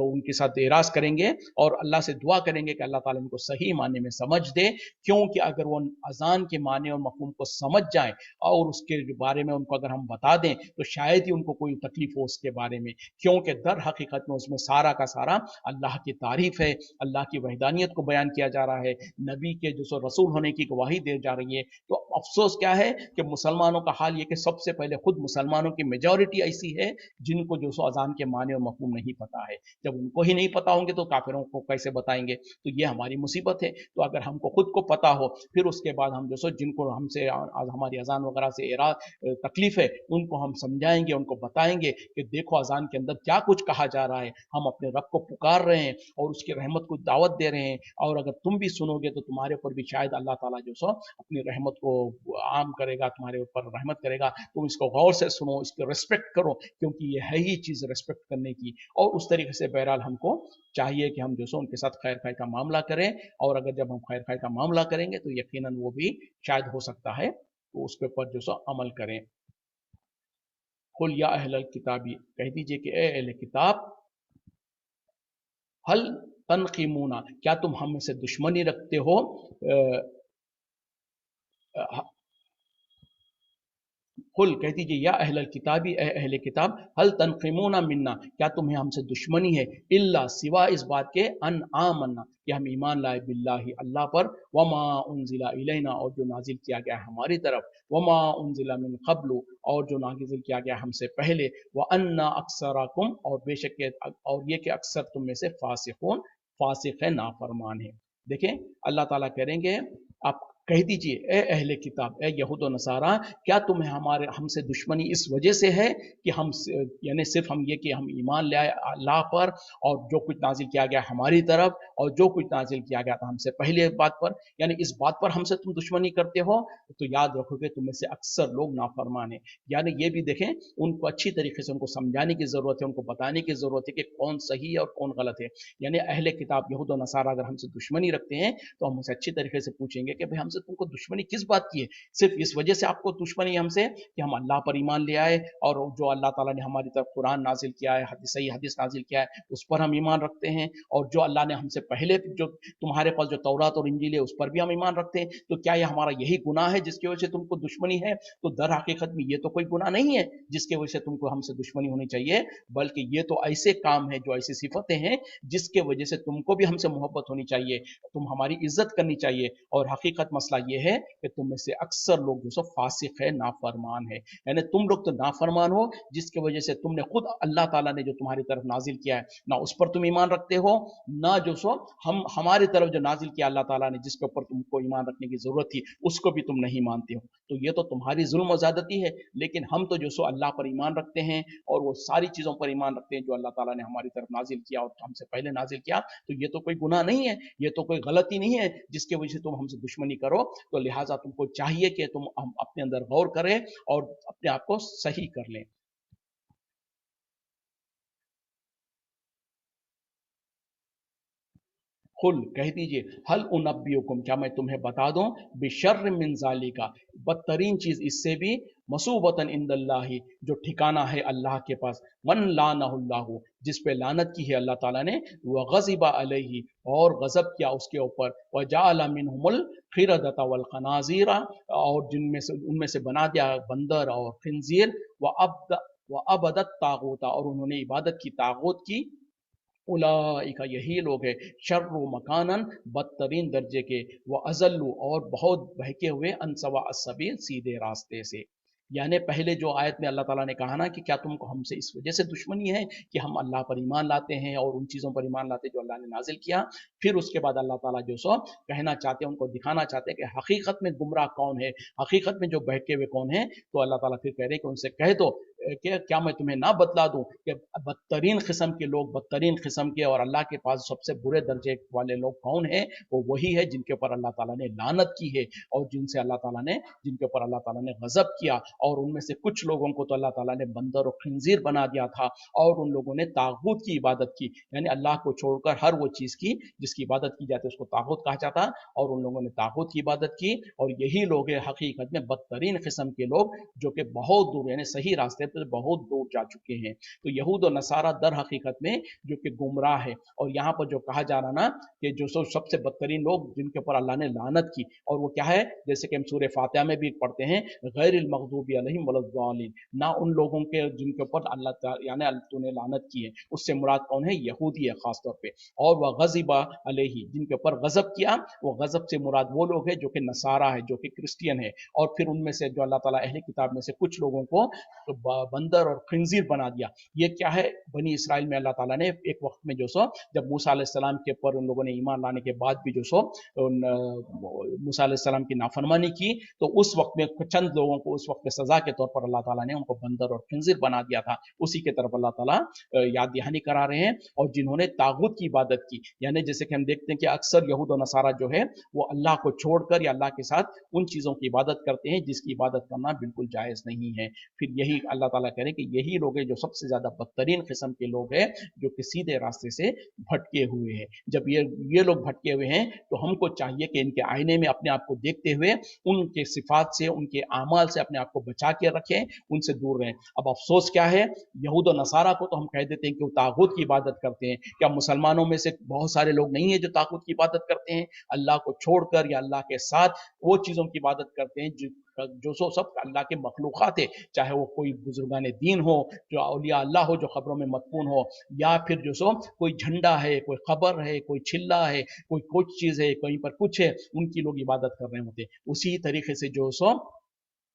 उनके साथ एराज करेंगे और अल्लाह से दुआ करेंगे कि अल्लाह ताला उनको सही माने में समझ दे। क्योंकि अगर वो अजान के माने और मफहूम को समझ जाए और उसके बारे में उनको अगर हम बता दें तो शायद ही उनको कोई तकलीफ हो उसके बारे में, क्योंकि दर हकीकत में उसमें सारा का सारा अल्लाह की तारीफ है, अल्लाह की वहदानियत को बयान किया जा रहा है, नबी के जो सो रसूल होने की गवाही दी जा रही है। तो अफसोस क्या है कि मुसलमानों का हाल ये कि सबसे पहले खुद मुसलमानों की मेजॉरिटी ऐसी है जिनको जो सो अजान के माने और मफहूम नहीं पता है। जब उनको ही नहीं पता होंगे तो काफिरों को कैसे बताएंगे? तो ये हमारी मुसीबत है। तो अगर हमको खुद को पता हो, फिर उसके बाद हम जो सो जिनको हमसे हमारी अजान वगैरह से तकलीफ है उनको हम समझाएंगे, उनको बताएंगे कि देखो अजान के अंदर क्या कुछ कहा जा रहा है, हम अपने रब को पुकार रहे हैं और उसकी रहमत को दावत दे रहे हैं, और अगर तुम भी सुनोगे तो तुम्हारे ऊपर भी शायद अल्लाह ताला जो सो अपनी रहमत को आम करेगा, तुम्हारे ऊपर रहमत करेगा। तुम इसको गौर से सुनो, इसको रिस्पेक्ट करो, क्योंकि ये है ही चीज रिस्पेक्ट करने की। और उस तरीके से बहरहाल हमको चाहिए कि हम जो सो उनके साथ खैर खाई का मामला करें, और अगर जब हम खैर खाई का मामला करेंगे तो यकीनन वो भी शायद हो सकता है तो उसके ऊपर जो सो अमल करें। कुल या अहलल किताबी, कह दीजिए कि ए अहले किताब, हल तनकीमूना, क्या तुम हमसे दुश्मनी रखते हो? कुल, कह दीजिए या अहलल किताबी, ए अहले किताब, हल तनकीमूना मिन्ना, क्या तुम्हें हमसे दुश्मनी है? इल्ला, सिवा इस बात के, अन आमन्ना, कि हम ईमान लाए, बिल्लाहि, अल्लाह पर, वमा उनजिला इलैना, और जो नाजिल किया गया हमारी तरफ, वमा उनजिला मिन क़ब्लु, और जो नाजिल किया गया हमसे पहले, व अन्ना अक्सरकुम, और बेशक और ये कि अक्सर तुम में से फासिकून, फासिक है, नाफरमान है। देखें, अल्लाह ताला करेंगे, आप कह दीजिए ए अहले किताब, ए यहूद और नसारा, क्या तुम्हें हमारे हमसे दुश्मनी इस वजह से है कि हम यानी सिर्फ हम ये कि हम ईमान ले आए अल्लाह पर और जो कुछ नाजिल किया गया हमारी तरफ और जो कुछ नाजिल किया गया था हमसे पहले बात पर, यानी इस बात पर हमसे तुम दुश्मनी करते हो? तो याद रखोगे तुम में से अक्सर लोग नाफरमान है। यानी ये भी देखें, उनको अच्छी तरीके से उनको समझाने की जरूरत है, उनको बताने की जरूरत है कि कौन सही है और कौन गलत है। यानी अहले किताब यहूद और नसारा अगर हमसे दुश्मनी रखते हैं तो हम उनसे अच्छी तरीके से पूछेंगे कि भाई हमसे तुमको दुश्मनी किस बात की है? सिर्फ इस वजह से आपको दुश्मनी है हमसे कि हम अल्लाह पर ईमान ले आए और जो अल्लाह ताला ने हमारी तरफ कुरान नाजिल किया है, सही हदीस नाजिल किया है, उस पर हम ईमान रखते हैं, और जो अल्लाह ने हमसे पहले जो तुम्हारे पास जो तौरात और इंजील है उस पर भी हम ईमान रखते हैं। तो क्या यह हमारा यही गुनाह है जिसकी वजह से तुमको दुश्मनी है? तो दर हकीकत में ये तो कोई गुनाह नहीं है जिसके वजह से तुमको हमसे दुश्मनी होनी चाहिए, बल्कि ये तो ऐसे काम है, जो ऐसी सिफतें हैं जिसके वजह से तुमको भी हमसे मोहब्बत होनी चाहिए, तुम हमारी इज्जत करनी चाहिए। और हकीकत मसला ये है कि तुम में से अक्सर लोग जो सो फासिक है, नाफरमान है। यानी तुम लोग तो नाफरमान हो जिसकी वजह से तुमने खुद अल्लाह ताला ने जो तुम्हारी तरफ नाजिल किया है ना उस पर तुम ईमान रखते हो, ना जो सो हम हमारी तरफ जो नाजिल किया अल्लाह ताला ने जिसके ऊपर तुमको ईमान रखने की जरूरत थी उसको भी तुम नहीं मानते हो। तो ये तो तुम्हारी जुल्म और ज्यादती है। लेकिन हम तो जो सो अल्लाह पर ईमान रखते हैं और वो सारी चीजों पर ईमान रखते हैं जो अल्लाह ताला ने हमारी तरफ नाजिल किया और हमसे पहले नाजिल किया। तो ये तो कोई गुनाह नहीं है, ये तो कोई गलती नहीं है जिसकी वजह से तुम हमसे दुश्मनी करो। तो लिहाजा तुमको चाहिए कि तुम हम अपने अंदर गौर करें और अपने आप को सही कर लें। कुल, कह दीजिए, हल उनब्बियुकुम, क्या मैं तुम्हें बता दूं, बिशर्र मिन ज़ालिका, बदतरीन चीज इससे भी, मसूबतन इंदल्लाहि, जो ठिकाना है अल्लाह के पास, मन लानहुल्लाहु, जिस पे लानत की है अल्लाह ताला ने, व गज़िबा अलैहि, और गजब किया उसके ऊपर, व जअल मिनहुमुल खिरदता वल खनाजीरा, और जिनमें से उनमें से बना दिया बंदर और खिंजीर, व अबदत तागूता, और उन्होंने इबादत की तागूत की। उलाइका, यही लोग है, शर्रु मकानन, बदतरीन दर्जे के, व अजल्लु, और बहुत बहके हुए, अनसवा असबील, सीधे रास्ते से। यानी पहले जो आयत में अल्लाह ताला ने कहा ना कि क्या तुमको हमसे इस वजह से दुश्मनी है कि हम अल्लाह पर ईमान लाते हैं और उन चीज़ों पर ईमान लाते हैं जो अल्लाह ने नाजिल किया। फिर उसके बाद अल्लाह ताला जो सो कहना चाहते हैं, उनको दिखाना चाहते हैं कि हकीकत में गुमराह कौन है, हकीकत में जो बहके हुए कौन है। तो अल्लाह ताला फिर कह रहे हैं कि उनसे कह दो कि क्या मैं तुम्हें ना बतला दूं कि बदतरीन किस्म के लोग, बदतरीन किस्म के और अल्लाह के पास सबसे बुरे दर्जे वाले लोग कौन है? वो वही है जिनके ऊपर अल्लाह ताला ने लानत की है और जिनसे अल्लाह ताला ने जिनके ऊपर अल्लाह ताला ने गजब किया। और उनमें से कुछ लोगों को तो अल्लाह ताला ने बंदर और खंजीर बना दिया था और उन लोगों ने तागूत की इबादत की, यानी अल्लाह को छोड़कर हर वो चीज़ की जिसकी इबादत की जाती है उसको तागूत कहा जाता। और उन लोगों ने तागूत की इबादत की और यही लोग हैं हकीकत में बदतरीन किस्म के लोग जो कि बहुत दूर यानी सही रास्ते पर बहुत दूर जा चुके हैं। तो यहूद और नसारा दर हकीकत में जो कि गुमराह है। और यहाँ पर जो कहा जा रहा ना कि जो सबसे बदतरीन लोग जिनके ऊपर अल्लाह ने लानत की, और वो क्या है, जैसे कि हम सूरह फातिहा में भी पढ़ते हैं, गैरिल मग़दूबी अलैहिम वलद्दालिन, ना उन लोगों के जिनके ऊपर अल्लाह यानी तूने लानत की है, उससे मुराद कौन है? यहूदी है खास तौर पे। और वह गज़िबा अलैहि, जिनके ऊपर गजब किया, वो गजब से मुराद वो लोग हैं जो कि नसारा है, जो कि क्रिश्चियन है। और फिर उनमें से जो अल्लाह ताला अहले किताब में से कुछ लोगों को तो बंदर और खंजीर बना दिया। ये क्या है? बनी इसराइल में अल्लाह ताला ने एक वक्त में जो सो जब मूसा अलैहिस्सलाम के ऊपर उन लोगों ने ईमान लाने के बाद भी जो सो मूसा अलैहिस्सलाम की नाफरमानी की, तो उस वक्त में चंद लोगों को उस वक्त सजा के तौर पर अल्लाह ताला ने उनको बंदर और खंजीर बना दिया था। उसी के तरफ अल्लाह ताला याद दहानी करा रहे हैं। और जिन्होंने तागुत की इबादत की, यानी जैसे कि हम देखते हैं कि अक्सर यहूद और नसारा जो है वो अल्लाह को छोड़कर या अल्लाह के साथ उन चीज़ों की इबादत करते हैं जिसकी इबादत करना बिल्कुल जायज़ नहीं है। फिर यही अल्लाह ताला कह रहे हैं कि यही लोग हैं जो सबसे ज़्यादा बदतरीन किस्म के लोग हैं जो कि सीधे रास्ते से भटके हुए हैं। जब ये लोग भटके हुए हैं तो हमको चाहिए कि इनके आईने में अपने आप को देखते हुए उनके सिफात से, उनके आमाल से अपने आप को बचा के रखें, उनसे दूर रहें। अब अफसोस क्या है, यहूद और नसारा को तो हम कह देते हैं कि वो तागुत की इबादत करते हैं। क्या मुसलमानों में से बहुत सारे लोग नहीं है जो तागुत की इबादत करते हैं? अल्लाह को छोड़कर या अल्लाह के साथ वो चीज़ों की इबादत करते हैं जो सो सब अल्लाह के मखलूक़ात है, चाहे वो कोई बुजुर्गान दीन हो, जो औलिया अल्लाह हो, जो खबरों में मदफून हो, या फिर जो सो कोई झंडा है, कोई खबर है, कोई चिल्ला है, कोई कुछ चीज़ है, कहीं पर कुछ है, उनकी लोग इबादत कर रहे होते हैं। उसी तरीके से जो सो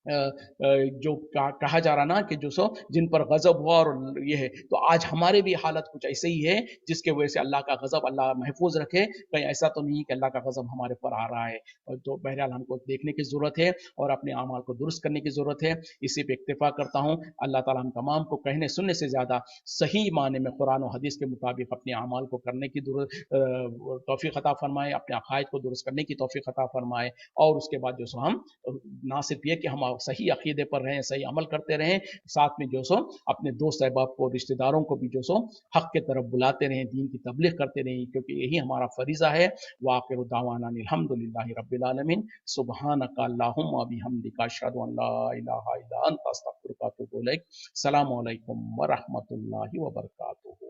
जो कहा जा रहा ना कि जो सो जिन पर गजब हुआ और ये है, तो आज हमारे भी हालत कुछ ऐसे ही है जिसके वजह से अल्लाह का गजब अल्लाह महफूज रखे। कहीं ऐसा तो नहीं कि अल्लाह का गजब हमारे पर आ रहा है। और तो बहरहाल हमको देखने की ज़रूरत है और अपने अमाल को दुरुस्त करने की ज़रूरत है। इसी पे इक्तिफा करता हूँ। अल्लाह ताला हम तमाम को कहने सुनने से ज़्यादा सही माने में कुरान और हदीस के मुताबिक अपने अमाल को करने की तौफीक अता फरमाए, अपने अकायद को दुरुस्त करने की तौफीक अता फरमाए। और उसके बाद जो सो हम ना सिर्फ ये कि हम सही अकीदे पर रहें, सही अमल करते रहें, साथ में जो सो अपने दोस्त अहबाब को, रिश्तेदारों को भी जो सो हक के तरफ बुलाते रहें, दीन की तबलीग करते रहें, क्योंकि यही हमारा फरीज़ा है। वाखिर दावाना अल्हम्दुलिल्लाहि रब्बिल आलमीन, सुब्हानका अल्लाहुम्मा बिहम्दिका अशहदु अन ला इलाहा इल्ला अंता अस्तगफिरुका व अतूबु इलैक। अस्सलामु अलैकुम व रहमतुल्लाहि व बरकातुहू।